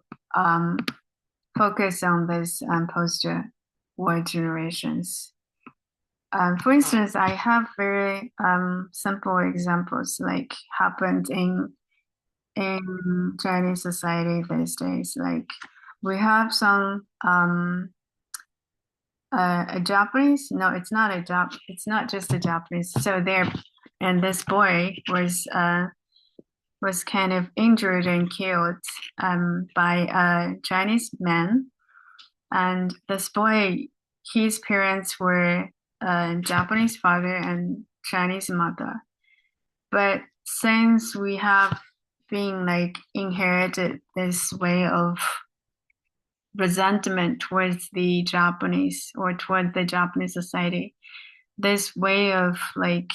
Speaker 2: focus on this post-war generations. For instance, I have very simple examples like happened in Chinese society these days. Like we have some a Japanese. No, it's not just a Japanese. So there, and this boy was kind of injured and killed by a Chinese man, and this boy, his parents were Japanese father and Chinese mother. But since we have been like inherited this way of resentment towards the Japanese or toward the Japanese society, this way of like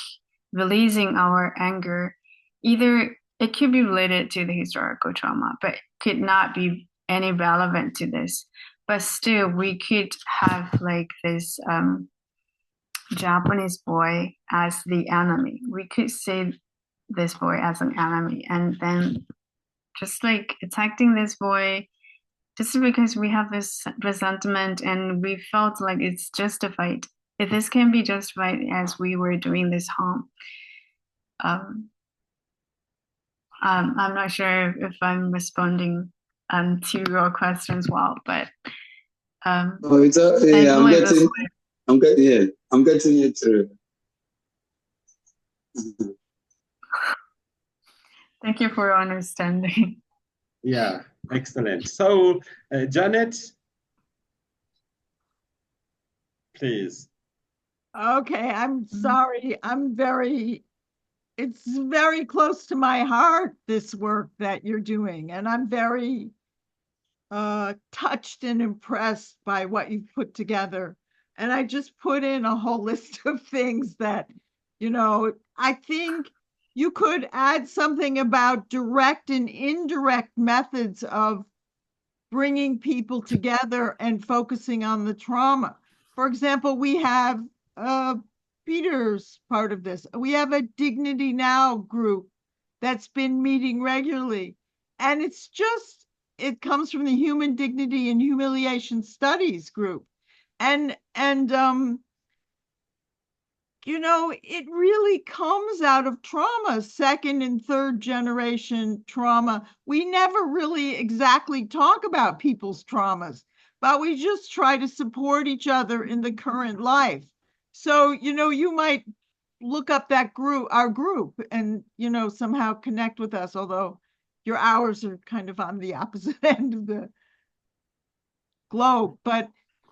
Speaker 2: releasing our anger, either it could be related to the historical trauma, but could not be any relevant to this. But still, we could have like this Japanese boy as the enemy. We could see this boy as an enemy, and then just like attacking this boy just because we have this resentment and we felt like it's justified. If this can be justified as we were doing this harm. I'm not sure if I'm responding to your questions well, but
Speaker 5: I'm getting it through.
Speaker 2: Thank you for understanding.
Speaker 1: Yeah, excellent. So, Janet, please.
Speaker 3: Okay, I'm sorry. It's very close to my heart, this work that you're doing. And I'm very touched and impressed by what you've put together. And I just put in a whole list of things that, I think you could add something about direct and indirect methods of bringing people together and focusing on the trauma. For example, we have Peter's part of this. We have a Dignity Now group that's been meeting regularly. And it comes from the Human Dignity and Humiliation Studies group. And it really comes out of trauma, second and third generation trauma. We never really exactly talk about people's traumas, but we just try to support each other in the current life. So, you might look up that group, our group, and, somehow connect with us, although your hours are kind of on the opposite end of the globe.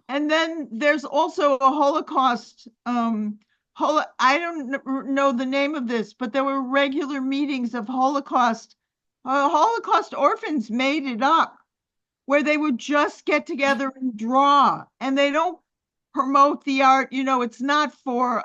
Speaker 3: And then there's also a Holocaust, I don't know the name of this, but there were regular meetings of Holocaust orphans made it up, where they would just get together and draw, and they don't promote the art. It's not for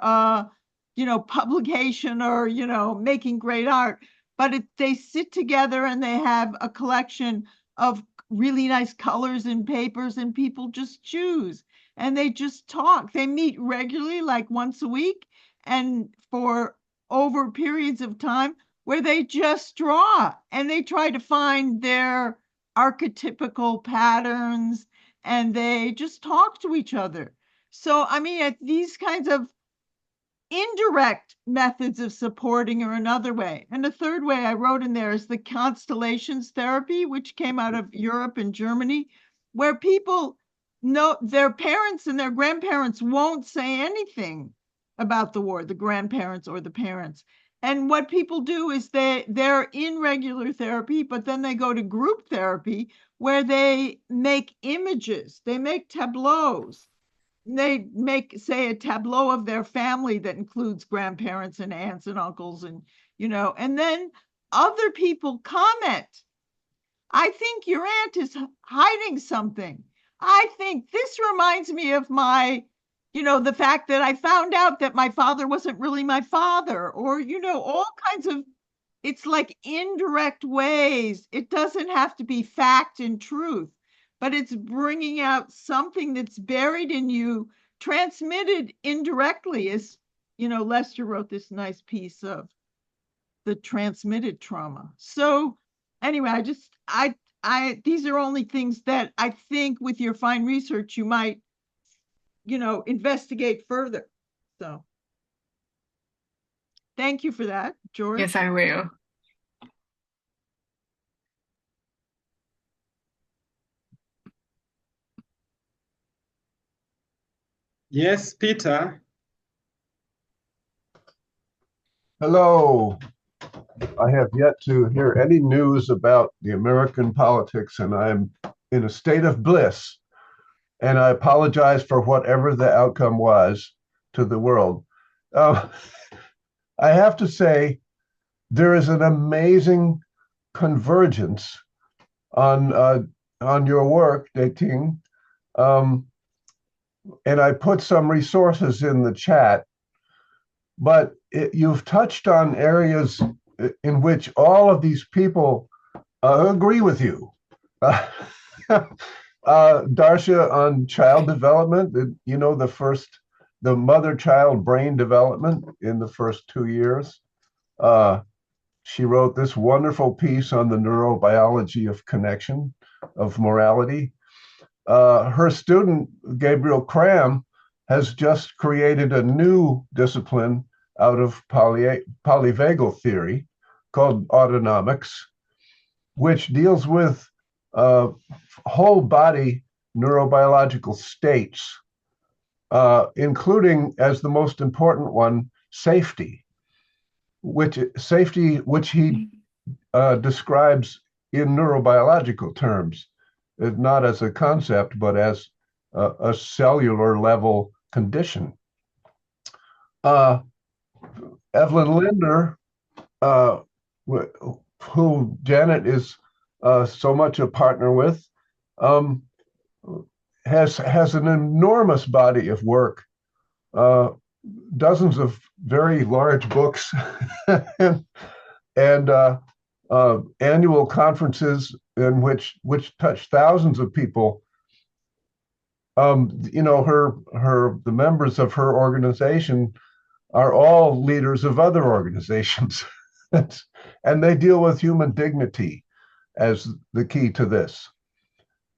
Speaker 3: publication or making great art, but they sit together and they have a collection of really nice colors and papers, and people just choose and they just talk. They meet regularly, like once a week, and for over periods of time where they just draw and they try to find their archetypical patterns, and they just talk to each other. So, I mean, these kinds of indirect methods of supporting are another way. And the third way I wrote in there is the constellations therapy, which came out of Europe and Germany, where people know their parents and their grandparents won't say anything about the war, the grandparents or the parents. And what people do is they're in regular therapy, but then they go to group therapy where they make images, they make tableaus. They make, say, a tableau of their family that includes grandparents and aunts and uncles, and and then other people comment. I think your aunt is hiding something. I think this reminds me of my, the fact that I found out that my father wasn't really my father, or all kinds of, it's like indirect ways. It doesn't have to be fact and truth, but it's bringing out something that's buried in you, transmitted indirectly. As Lester wrote this nice piece of the transmitted trauma. So anyway, I these are only things that I think with your fine research you might investigate further. So thank you for that, George.
Speaker 2: Yes, I will.
Speaker 1: Yes, Peter.
Speaker 4: Hello. I have yet to hear any news about the American politics, and I'm in a state of bliss. And I apologize for whatever the outcome was to the world. I have to say, there is an amazing convergence on your work, Deting. And I put some resources in the chat, but you've touched on areas in which all of these people agree with you. Darsha on child development, the mother-child brain development in the first 2 years. She wrote this wonderful piece on the neurobiology of connection, of morality. Her student, Gabriel Cram, has just created a new discipline out of polyvagal theory called autonomics, which deals with whole body neurobiological states, including, as the most important one, safety, which he describes in neurobiological terms, not as a concept, but as a cellular level condition. Evelyn Linder, who Janet is so much a partner with, has an enormous body of work, dozens of very large books, and annual conferences in which touch thousands of people. The members of her organization are all leaders of other organizations, and they deal with human dignity as the key to this.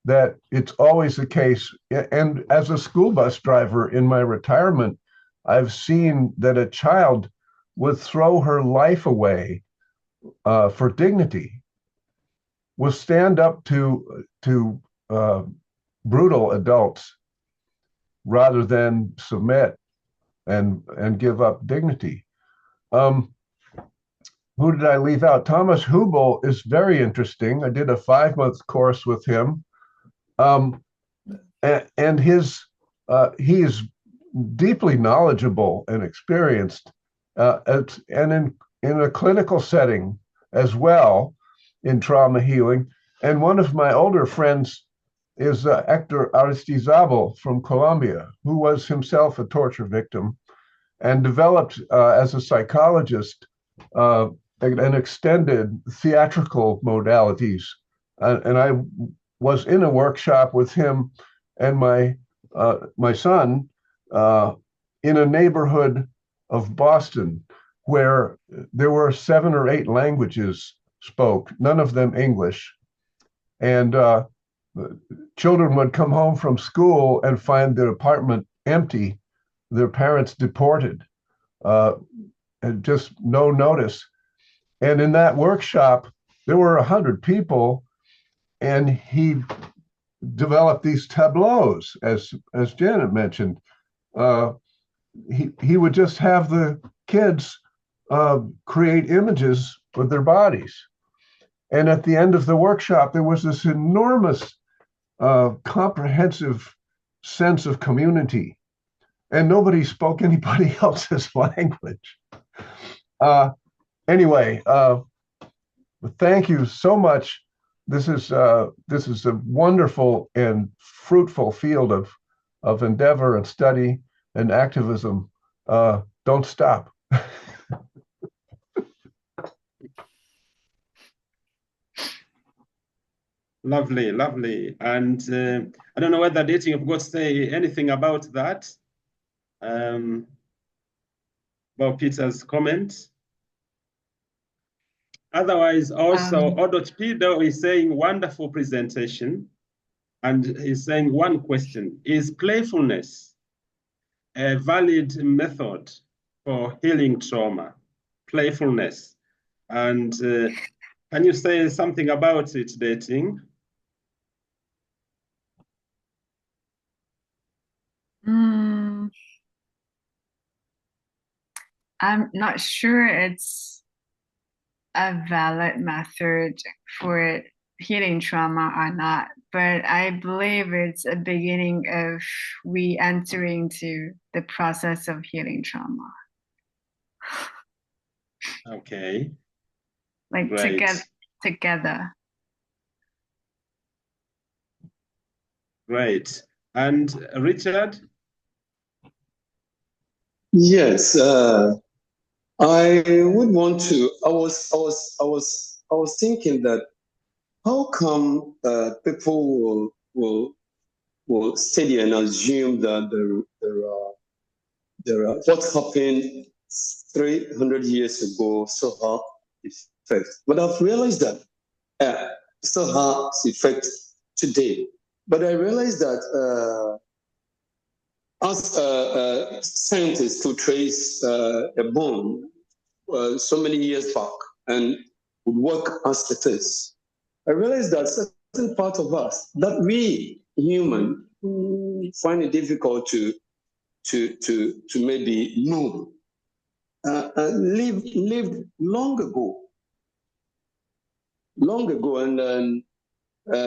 Speaker 4: That it's always the case. And as a school bus driver in my retirement, I've seen that a child would throw her life away for dignity, will stand up to brutal adults rather than submit and give up dignity. Who did I leave out? Thomas Hubel is very interesting. I did a 5-month course with him. And he is deeply knowledgeable and experienced, and in a clinical setting as well, in trauma healing. And one of my older friends is Hector Aristizabal from Colombia, who was himself a torture victim and developed as a psychologist an extended theatrical modalities. And I was in a workshop with him and my son in a neighborhood of Boston where there were 7 or 8 languages spoke, none of them English. And children would come home from school and find their apartment empty, their parents deported, and just no notice. And in that workshop, there were 100 people, and he developed these tableaus, as Janet mentioned. He would just have the kids create images with their bodies. And at the end of the workshop, there was this enormous, comprehensive sense of community, and nobody spoke anybody else's language. Anyway, thank you so much. This is a wonderful and fruitful field of endeavor and study and activism. Don't stop.
Speaker 1: Lovely, lovely. And I don't know whether Dating have got to say anything about that, about Peter's comment. Otherwise, also, Odot Pido is saying wonderful presentation. And he's saying one question: is playfulness a valid method for healing trauma? Playfulness. And can you say something about it, Dating?
Speaker 2: I'm not sure it's a valid method for healing trauma or not, but I believe it's a beginning of we entering to the process of healing trauma.
Speaker 1: Okay.
Speaker 2: Like together.
Speaker 1: Great. And Richard?
Speaker 5: Yes, I would want to. I was thinking that how come people will study and assume that there are what happened 300 years ago still have effect, but I've realized that still has effect today. But I realized that as scientists to trace a bone so many years back and would work as it is, I realized that certain part of us that we human find it difficult to maybe know lived long ago, and then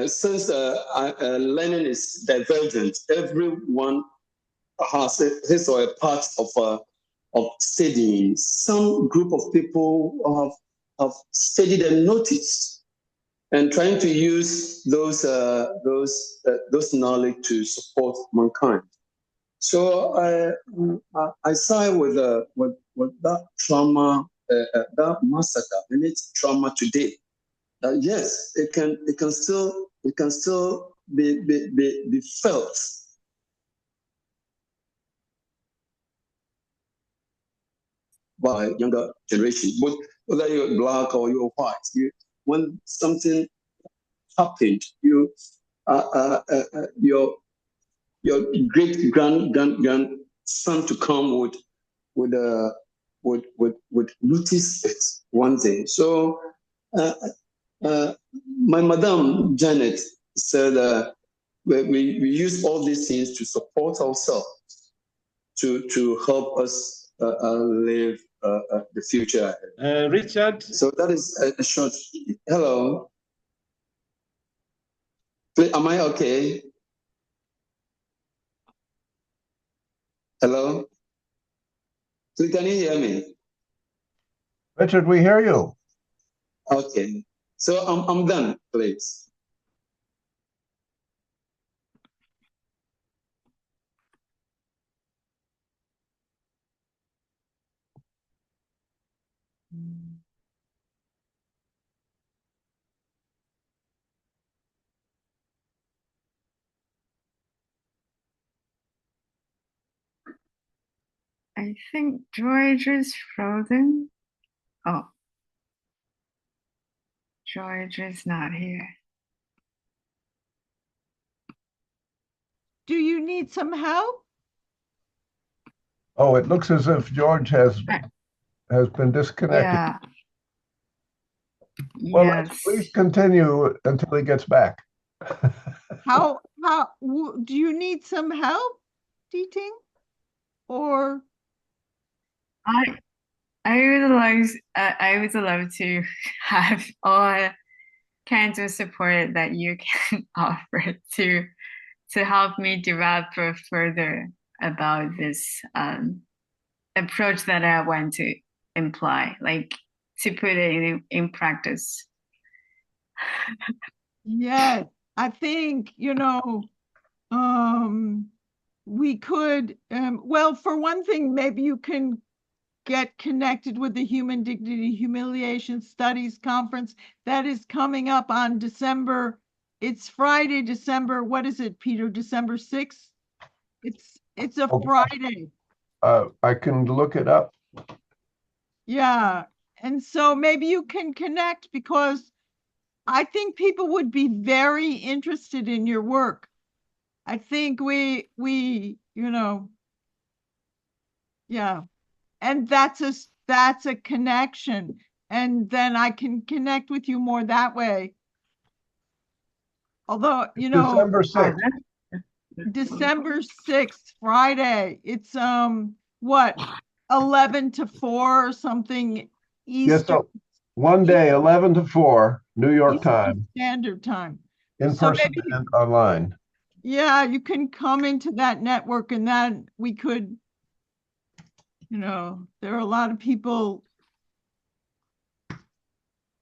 Speaker 5: since learning is divergent, everyone has his or a part of studying. Some group of people have studied and noticed, and trying to use those knowledge to support mankind. So I side with that trauma, that massacre, and its trauma today. Yes, it can still be felt. By younger generation, whether you're black or you're white, when something happened, your great grandson to come would notice it one day. So my madam Janet said we use all these things to support ourselves, to help us live the future ahead.
Speaker 1: Richard?
Speaker 5: So that is a short. Hello. Am I okay? Hello? Please, can you hear me?
Speaker 4: Richard, we hear you.
Speaker 5: Okay. So I'm done, please.
Speaker 2: I think George is frozen. Oh. George is not here.
Speaker 3: Do you need some help?
Speaker 4: Oh, it looks as if George has been disconnected.
Speaker 2: Yeah.
Speaker 4: Well, let's please
Speaker 2: Yes.
Speaker 4: continue until he gets back.
Speaker 3: Do you need some help, Deting? Or
Speaker 2: I would love to have all kinds of support that you can offer to help me develop further about this approach that I want to imply, like to put it in practice.
Speaker 3: yes, I think, we could, well, for one thing, maybe you can get connected with the Human Dignity Humiliation Studies Conference that is coming up on it's Friday, what is it, Peter? December 6th? It's a Friday.
Speaker 4: I can look it up.
Speaker 3: Yeah. And so maybe you can connect, because I think people would be very interested in your work. I think we, yeah. And that's a connection. And then I can connect with you more that way. Although,
Speaker 4: December 6th.
Speaker 3: December 6th, Friday. It's what, 11 to 4 or something
Speaker 4: Yes,
Speaker 3: Eastern.
Speaker 4: so one day, 11 to 4, New York
Speaker 3: Eastern
Speaker 4: time,
Speaker 3: Standard Time.
Speaker 4: in
Speaker 3: So
Speaker 4: person
Speaker 3: maybe,
Speaker 4: and online.
Speaker 3: yeah, you can come into that network, and then we could, there are a lot of people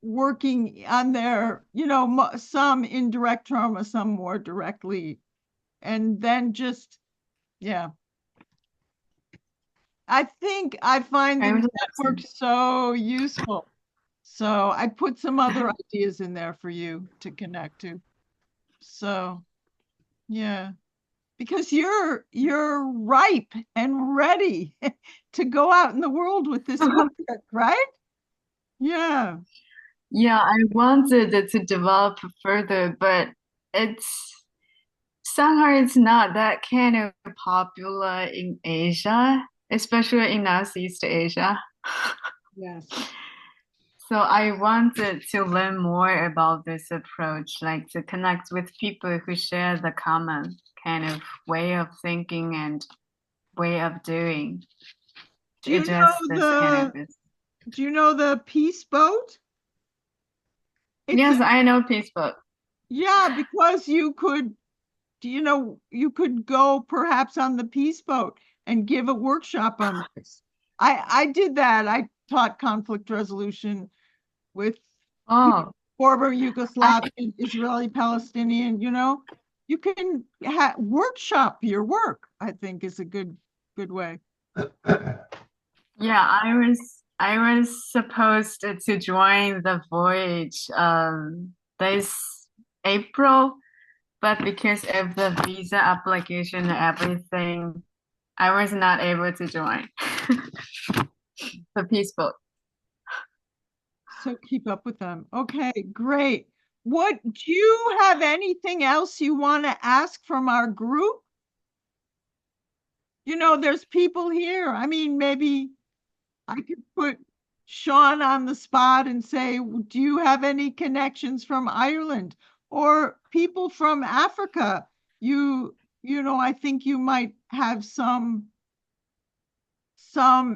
Speaker 3: working on their, some in direct trauma, some more directly. And then just, yeah. I think I find the network so useful. So I put some other ideas in there for you to connect to. So, yeah. Because you're ripe and ready to go out in the world with this project, right? Yeah.
Speaker 2: Yeah, I wanted it to develop further, but somehow it's not that kind of popular in Asia, especially in Southeast Asia.
Speaker 3: Yes.
Speaker 2: So I wanted to learn more about this approach, like to connect with people who share the common kind of way of thinking and way of doing.
Speaker 3: Do you know the Peace Boat?
Speaker 2: Yes, I know Peace Boat.
Speaker 3: Yeah, because you could go perhaps on the Peace Boat and give a workshop on this. I did that. I taught conflict resolution with former Yugoslavian, Israeli, Palestinian. You can workshop your work, I think, is a good way.
Speaker 2: Yeah, I was supposed to join the voyage this April, but because of the visa application and everything, I was not able to join the Peace Boat.
Speaker 3: So keep up with them. Okay, great. Do you have anything else you want to ask from our group? There's people here. I mean, maybe I could put Sean on the spot and say, do you have any connections from Ireland or people from Africa? I think you might have some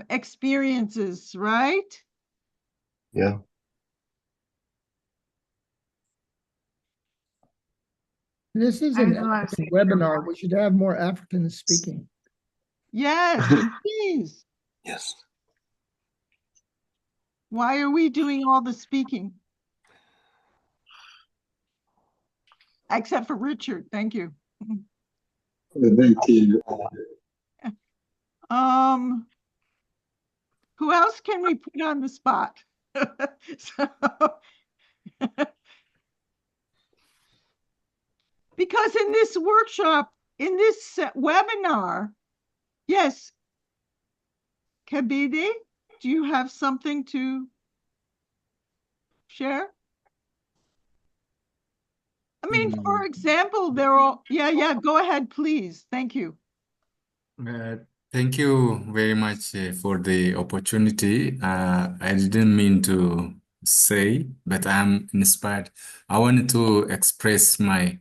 Speaker 3: experiences, right?
Speaker 4: Yeah.
Speaker 6: This is an African webinar. We should have more Africans speaking.
Speaker 3: Yes, please.
Speaker 5: Yes.
Speaker 3: Why are we doing all the speaking? Except for Richard. Thank you.
Speaker 5: Thank you.
Speaker 3: Who else can we put on the spot? Because in this workshop, in this webinar, yes, Kabide, do you have something to share? I mean, for example, they're all, yeah, go ahead, please. Thank you.
Speaker 7: Thank you very much for the opportunity. I didn't mean to say, but I'm inspired. I wanted to express my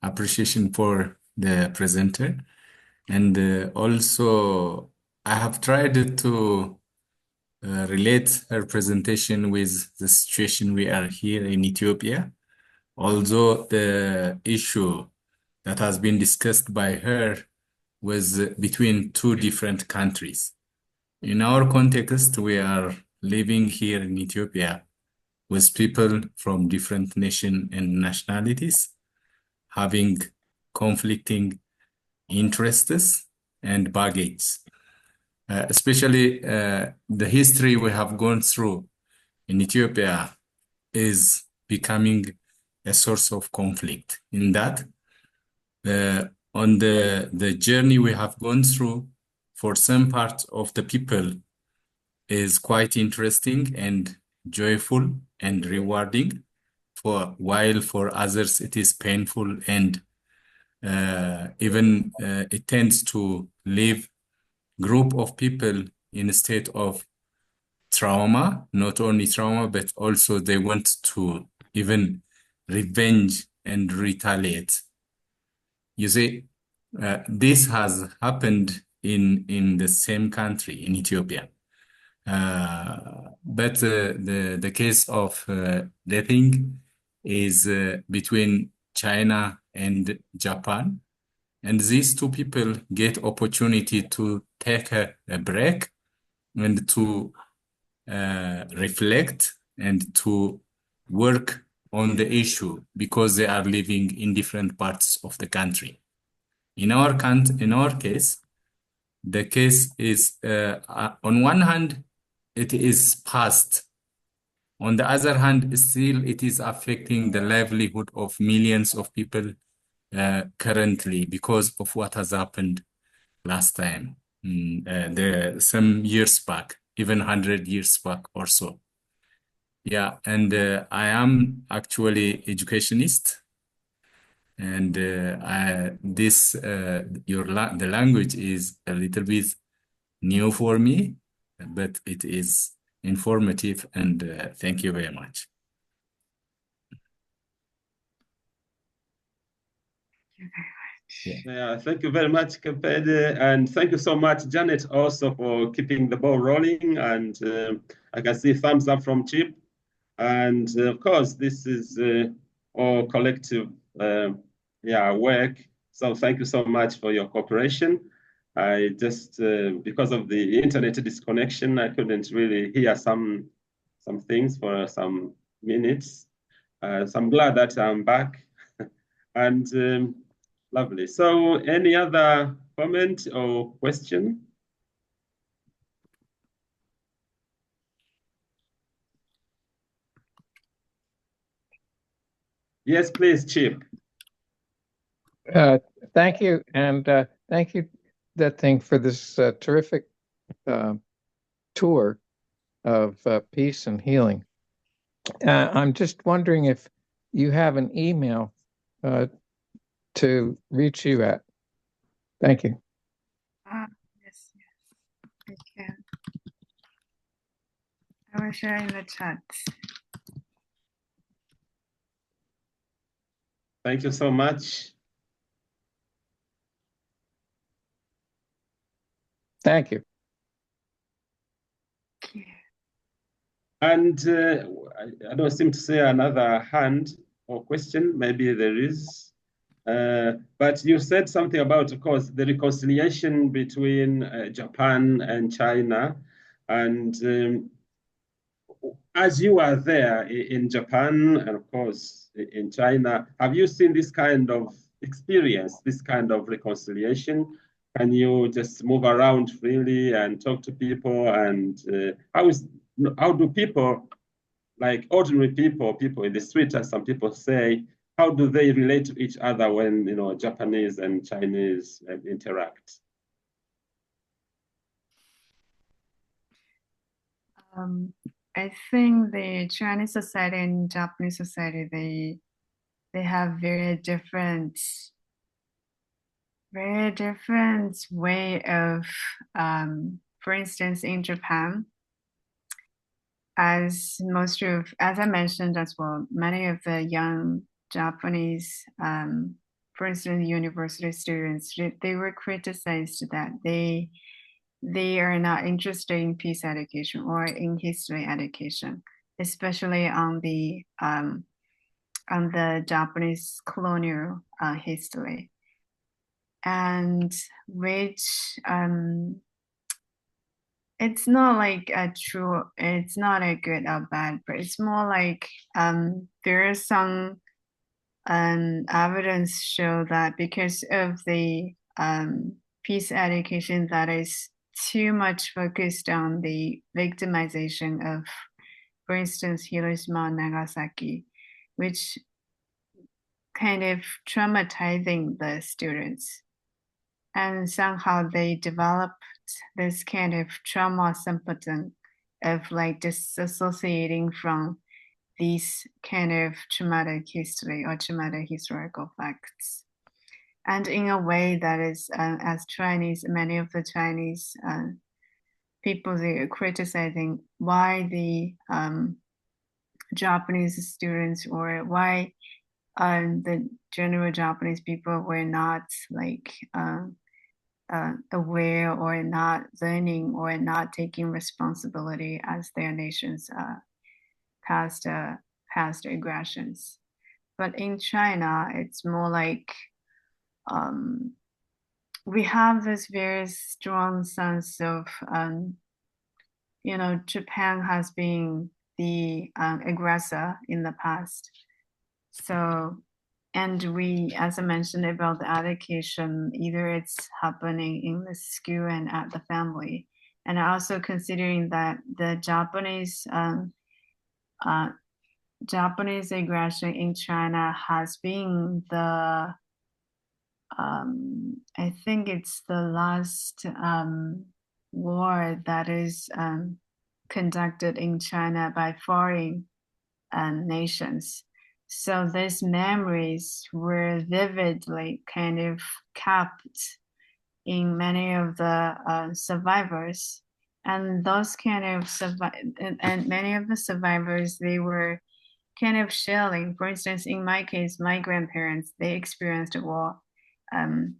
Speaker 7: appreciation for the presenter. And also, I have tried to relate her presentation with the situation we are here in Ethiopia. Although the issue that has been discussed by her was between two different countries. In our context, we are living here in Ethiopia with people from different nations and nationalities having conflicting interests and baggage. Especially the history we have gone through in Ethiopia is becoming a source of conflict. In that, on the journey we have gone through, for some part of the people, is quite interesting and joyful and rewarding. While for others it is painful and even it tends to leave group of people in a state of trauma, not only trauma, but also they want to even revenge and retaliate. You see, this has happened in the same country, in Ethiopia. But the case of Deting is between China and Japan. And these two people get opportunity to take a break and to reflect and to work on the issue because they are living in different parts of the country. In our case, the case is on one hand, it is past. On the other hand, still it is affecting the livelihood of millions of people currently because of what has happened last time, some years back, even 100 years back or so. Yeah, and I am actually educationist, and the language is a little bit new for me, but it is informative, and thank you very much.
Speaker 1: Yeah, thank you very much, Kepede, and thank you so much, Janet, also for keeping the ball rolling. And I can see thumbs up from Chip. And of course, this is all collective work. So thank you so much for your cooperation. I just, because of the internet disconnection, I couldn't really hear some things for some minutes. So I'm glad that I'm back. And lovely. So any other comment or question? Yes, please, Chip.
Speaker 8: Thank you. And thank you, Deting, for this terrific tour of peace and healing. I'm just wondering if you have an email to reach you at. Thank you.
Speaker 2: Yes, I can. I will share in the chat.
Speaker 1: Thank you so much.
Speaker 8: Thank you.
Speaker 1: And I don't seem to see another hand or question. Maybe there is. But you said something about, of course, the reconciliation between Japan and China. And as you are there in Japan and, of course, in China, have you seen this kind of experience, this kind of reconciliation? Can you just move around freely and talk to people? And how do people, like ordinary people in the street, as some people say, how do they relate to each other when Japanese and Chinese interact?
Speaker 2: I think the Chinese society and Japanese society, they have very different very different way of, for instance, in Japan, as I mentioned as well, many of the young Japanese, for instance, university students, they were criticized that they are not interested in peace education or in history education, especially on the Japanese colonial history, and which it's not like it's not a good or bad, but it's more like there is some evidence show that because of the peace education that is too much focused on the victimization of, for instance, Hiroshima and Nagasaki, which kind of traumatizing the students. And somehow they developed this kind of trauma symptom of like disassociating from these kind of traumatic history or traumatic historical facts. And in a way that is, as Chinese, many of the Chinese people, they are criticizing why the Japanese students, or why the general Japanese people were not like aware or not learning or not taking responsibility as their nation's past aggressions. But in China, it's more like we have this very strong sense of, Japan has been the aggressor in the past. So, and we, as I mentioned about the education, either it's happening in the school and at the family. And also considering that the Japanese aggression in China has been the, I think it's the last war that is conducted in China by foreign nations. So these memories were vividly kind of kept in many of the survivors. And those kind of and many of the survivors, they were kind of sharing. For instance, in my case, my grandparents, they experienced a war. And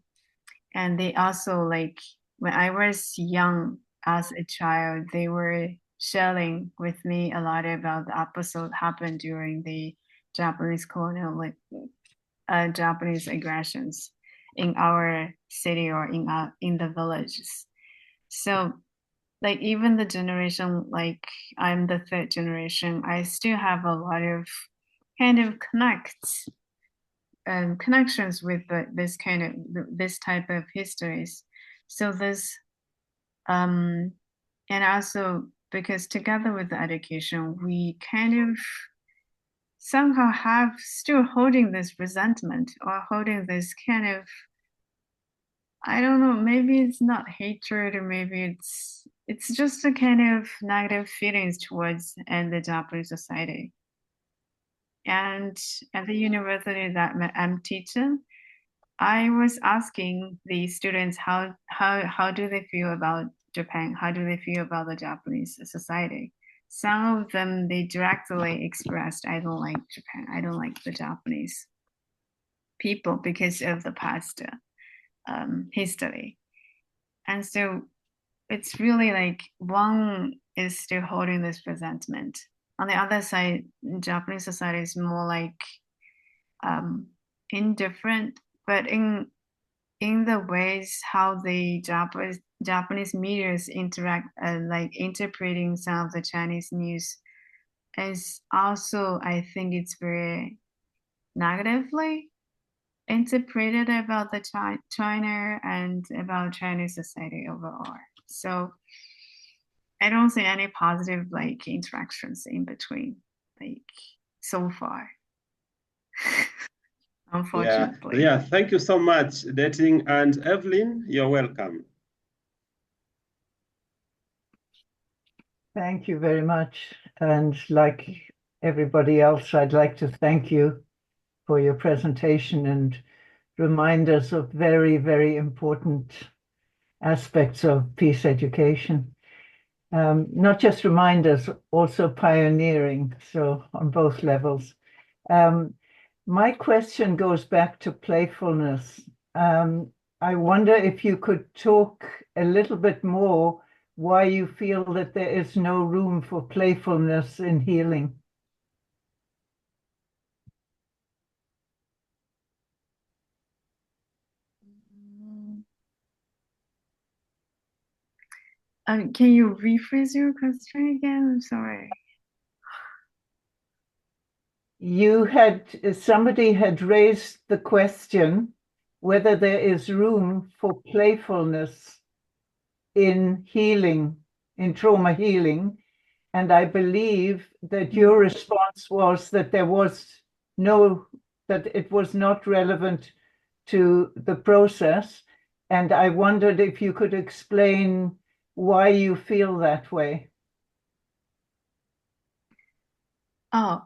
Speaker 2: they also, like, when I was young as a child, they were sharing with me a lot about the episode happened during the Japanese colonial, Japanese aggressions in our city or in the villages. So, like, even the generation, like I'm the third generation, I still have a lot of kind of connections with this type of histories. So this, and also because together with the education, we kind of somehow have still holding this resentment or holding this kind of, I don't know, maybe it's not hatred, or maybe it's just a kind of negative feelings towards the Japanese society. And at the university that I'm teaching, I was asking the students how do they feel about Japan? How do they feel about the Japanese society? Some of them, they directly expressed, I don't like Japan. I don't like the Japanese people because of the past history. And so it's really like one is still holding this resentment. On the other side, Japanese society is more like indifferent, but in the ways how the Japanese medias interact, like interpreting some of the Chinese news, is also, I think it's very negatively interpreted about the China and about Chinese society overall. So I don't see any positive like interactions in between, like so far. Unfortunately.
Speaker 1: Yeah, thank you so much, Deting. And Evelyn, you're welcome.
Speaker 9: Thank you very much. And like everybody else, I'd like to thank you for your presentation and remind us of very, very important aspects of peace education. Not just remind us, also pioneering, so on both levels. My question goes back to playfulness. I wonder if you could talk a little bit more why you feel that there is no room for playfulness in healing.
Speaker 2: Can you rephrase your question again? I'm sorry.
Speaker 9: Somebody had raised the question whether there is room for playfulness in healing, in trauma healing. And I believe that your response was that that it was not relevant to the process. And I wondered if you could explain why you feel that way.
Speaker 2: Oh,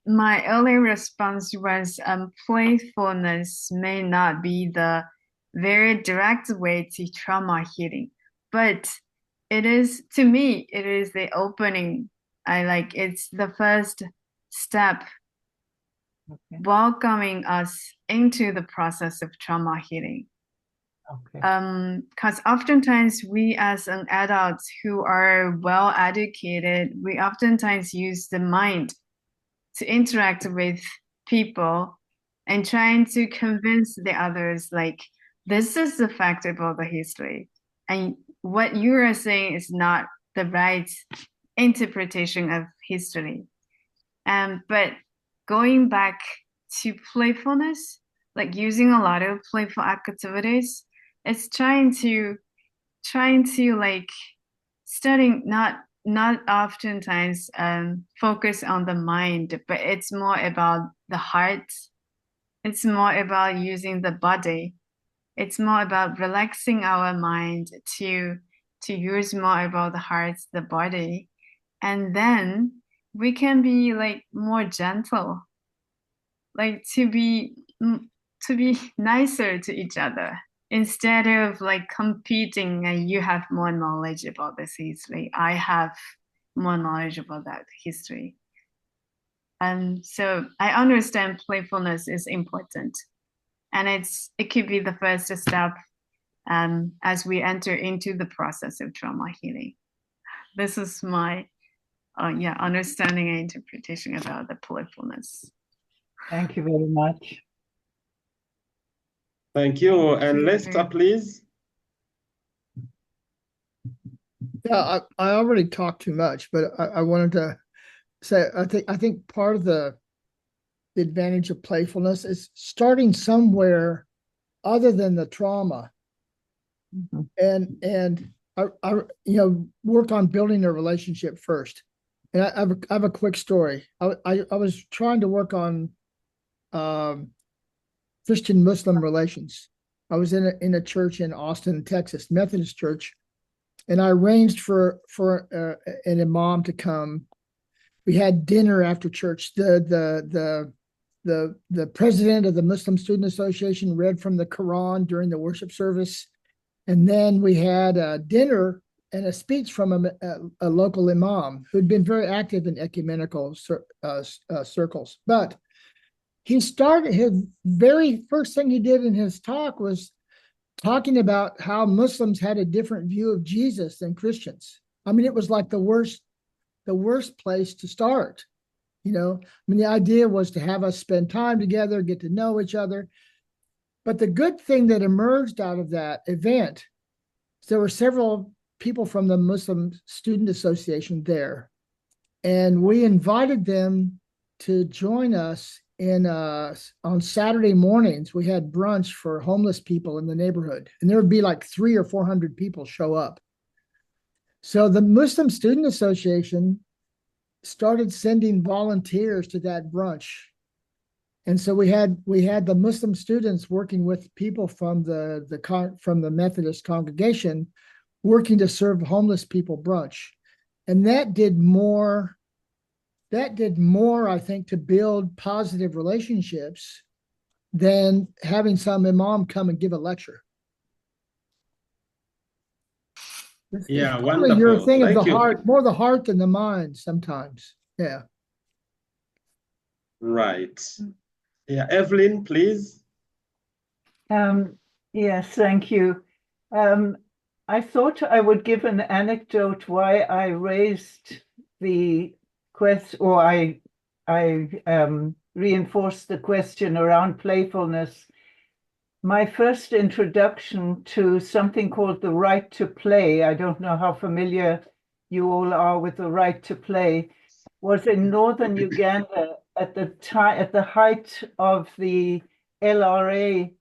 Speaker 2: my early response was playfulness may not be the very direct way to trauma healing, but it is, to me, it is the opening. It's the first step welcoming us into the process of trauma healing. Because oftentimes we as an adults who are well educated, we oftentimes use the mind to interact with people and trying to convince the others, like, this is the fact about the history. And what you are saying is not the right interpretation of history. But going back to playfulness, like using a lot of playful activities, it's trying to like studying not oftentimes focus on the mind, but it's more about the heart. It's more about using the body. It's more about relaxing our mind to use more about the heart, the body. And then we can be like more gentle, like to be nicer to each other. Instead of like competing and you have more knowledge about this history, I have more knowledge about that history. And so I understand playfulness is important. And it could be the first step as we enter into the process of trauma healing. This is my understanding and interpretation about the playfulness.
Speaker 9: Thank you very much.
Speaker 1: Thank you. And Lester, please.
Speaker 6: Yeah, I already talked too much, but I wanted to say I think part of the advantage of playfulness is starting somewhere other than the trauma, and I work on building a relationship first. And I have a quick story. I was trying to work on Christian Muslim relations. I was in a church in Austin, Texas, Methodist church, and I arranged for an imam to come. We had dinner after church. The president of the Muslim Student Association read from the Quran during the worship service, and then we had a dinner and a speech from a local imam who'd been very active in ecumenical circles. But he started, his very first thing he did in his talk was talking about how Muslims had a different view of Jesus than Christians. I mean, it was like the worst place to start. The idea was to have us spend time together, get to know each other. But the good thing that emerged out of that event, there were several people from the Muslim Student Association there, and we invited them to join us on Saturday mornings. We had brunch for homeless people in the neighborhood, and there would be like 300 or 400 people show up. So the Muslim Student Association started sending volunteers to that brunch. And so we had the Muslim students working with people from the Methodist congregation, working to serve homeless people brunch. And that did more, I think, to build positive relationships than having some imam come and give a lecture.
Speaker 1: Yeah,
Speaker 6: It's probably your
Speaker 1: wonderful.
Speaker 6: thing of
Speaker 1: Thank
Speaker 6: the
Speaker 1: you.
Speaker 6: heart, more the heart than the mind sometimes. Yeah.
Speaker 1: Right. Yeah, Evelyn, please.
Speaker 9: Yes, thank you. I thought I would give an anecdote why I raised the question, or I reinforced the question around playfulness. My first introduction to something called the right to play, I don't know how familiar you all are with the right to play, was in northern Uganda at the time, at the height of the LRA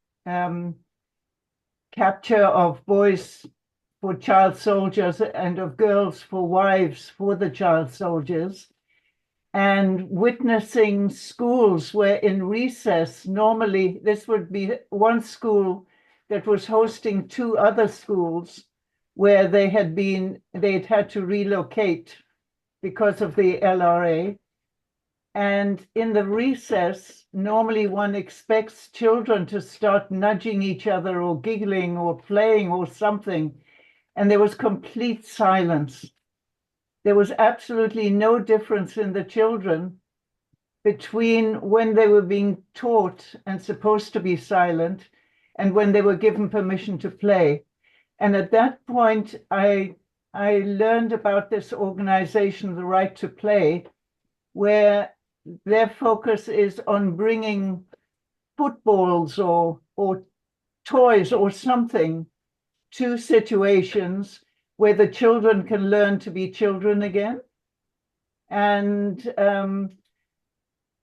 Speaker 9: capture of boys for child soldiers and of girls for wives for the child soldiers, and witnessing schools where in recess, normally this would be one school that was hosting two other schools where they'd had to relocate because of the LRA. And in the recess, normally one expects children to start nudging each other or giggling or playing or something. And there was complete silence. There was absolutely no difference in the children between when they were being taught and supposed to be silent and when they were given permission to play. And at that point, I learned about this organization, The Right to Play, where their focus is on bringing footballs or toys or something to situations where the children can learn to be children again. And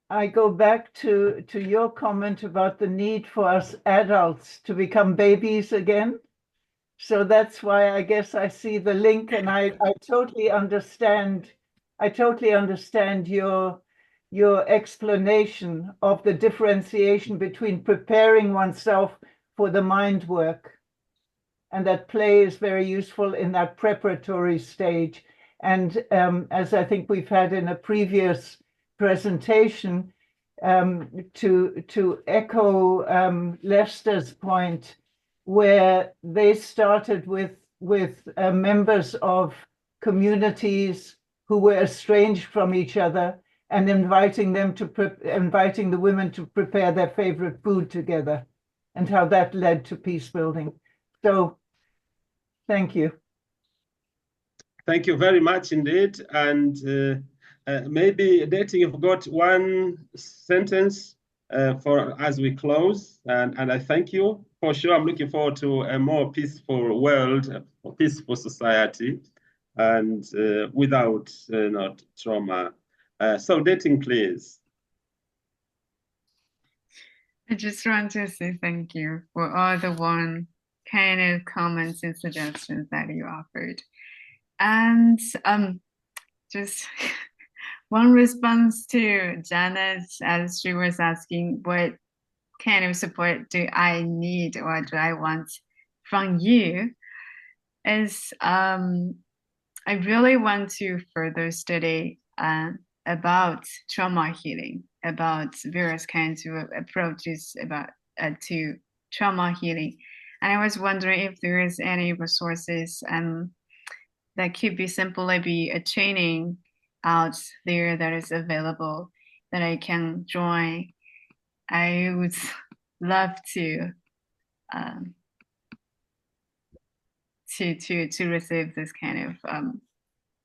Speaker 9: I go back to your comment about the need for us adults to become babies again. So that's why I guess I see the link, and I totally understand. I totally understand your explanation of the differentiation between preparing oneself for the mind work, and that play is very useful in that preparatory stage. And as I think we've had in a previous presentation, to echo Lester's point, where they started with members of communities who were estranged from each other, and inviting the women to prepare their favorite food together, and how that led to peace building. So, thank you.
Speaker 1: Thank you very much indeed. And maybe Dating, you've got one sentence for as we close. And I thank you. For sure, I'm looking forward to a more peaceful world, a peaceful society, and without not trauma. So Dating, please.
Speaker 2: I just want to say thank you for all the one kind of comments and suggestions that you offered. And just one response to Janet as she was asking what kind of support do I need or do I want from you is I really want to further study about trauma healing, about various kinds of approaches about to trauma healing. And I was wondering if there is any resources that could be simply be a training out there that is available that I can join. I would love to receive this kind of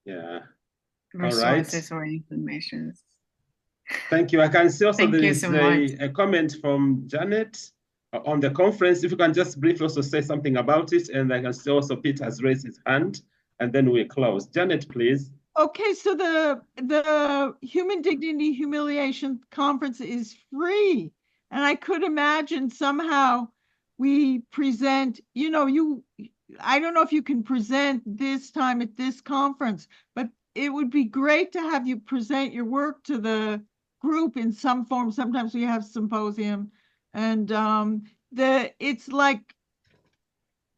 Speaker 1: Yeah.
Speaker 2: resources or information.
Speaker 1: Thank you. I can see also
Speaker 2: Thank
Speaker 1: there
Speaker 2: you
Speaker 1: is
Speaker 2: so much.
Speaker 1: a comment from Janet on the conference. If you can just briefly also say something about it, and I can see also Peter has raised his hand, and then we close. Janet, please.
Speaker 3: Okay, so the Human Dignity Humiliation Conference is free. And I could imagine somehow we present, I don't know if you can present this time at this conference, but it would be great to have you present your work to the group in some form. Sometimes we have symposium, and it's like,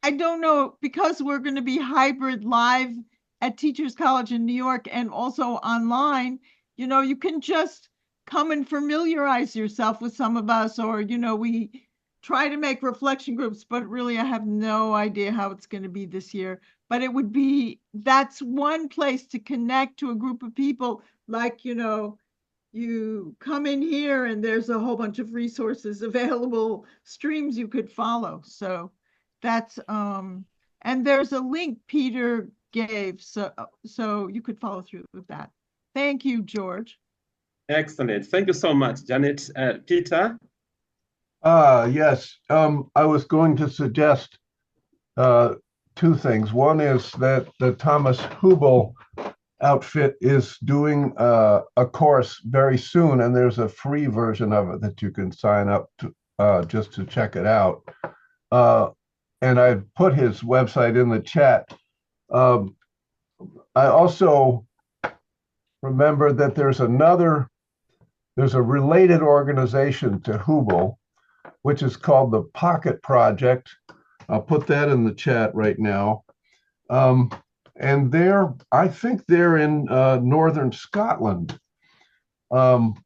Speaker 3: I don't know, because we're going to be hybrid live at Teachers College in New York and also online, you can just come and familiarize yourself with some of us, or, we try to make reflection groups, but really I have no idea how it's going to be this year. But that's one place to connect to a group of people, like, you come in here and there's a whole bunch of resources available, streams you could follow. So that's, and there's a link Peter gave, so you could follow through with that. Thank you, George.
Speaker 1: Excellent. Thank you so much, Janet. Peter?
Speaker 4: Yes. I was going to suggest two things. One is that the Thomas Hubel outfit is doing a course very soon, and there's a free version of it that you can sign up to just to check it out. And I put his website in the chat. I also remember that there's a related organization to Hubel, which is called the Pocket Project. I'll put that in the chat right now. And I think they're in northern Scotland. They're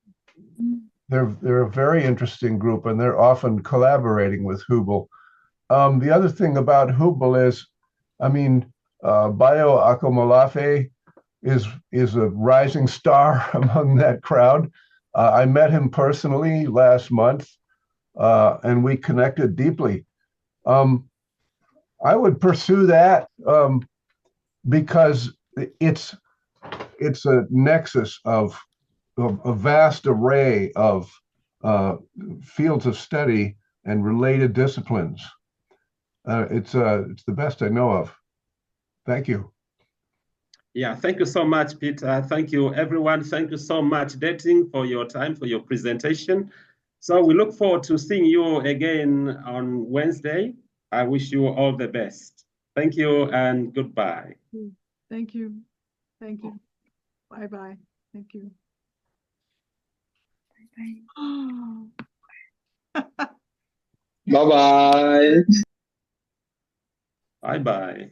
Speaker 4: a very interesting group, and they're often collaborating with Hubel. The other thing about Hubel is, Bayo Akomolafe is a rising star among that crowd. I met him personally last month, and we connected deeply. I would pursue that because it's a nexus of a vast array of fields of study and related disciplines. It's the best I know of. Thank you.
Speaker 1: Yeah, thank you so much, Peter. Thank you, everyone. Thank you so much, Deting, for your time, for your presentation. So we look forward to seeing you again on Wednesday. I wish you all the best. Thank you and goodbye.
Speaker 3: Thank you. Thank you. Bye-bye. Thank you.
Speaker 5: Bye-bye.
Speaker 1: Bye-bye.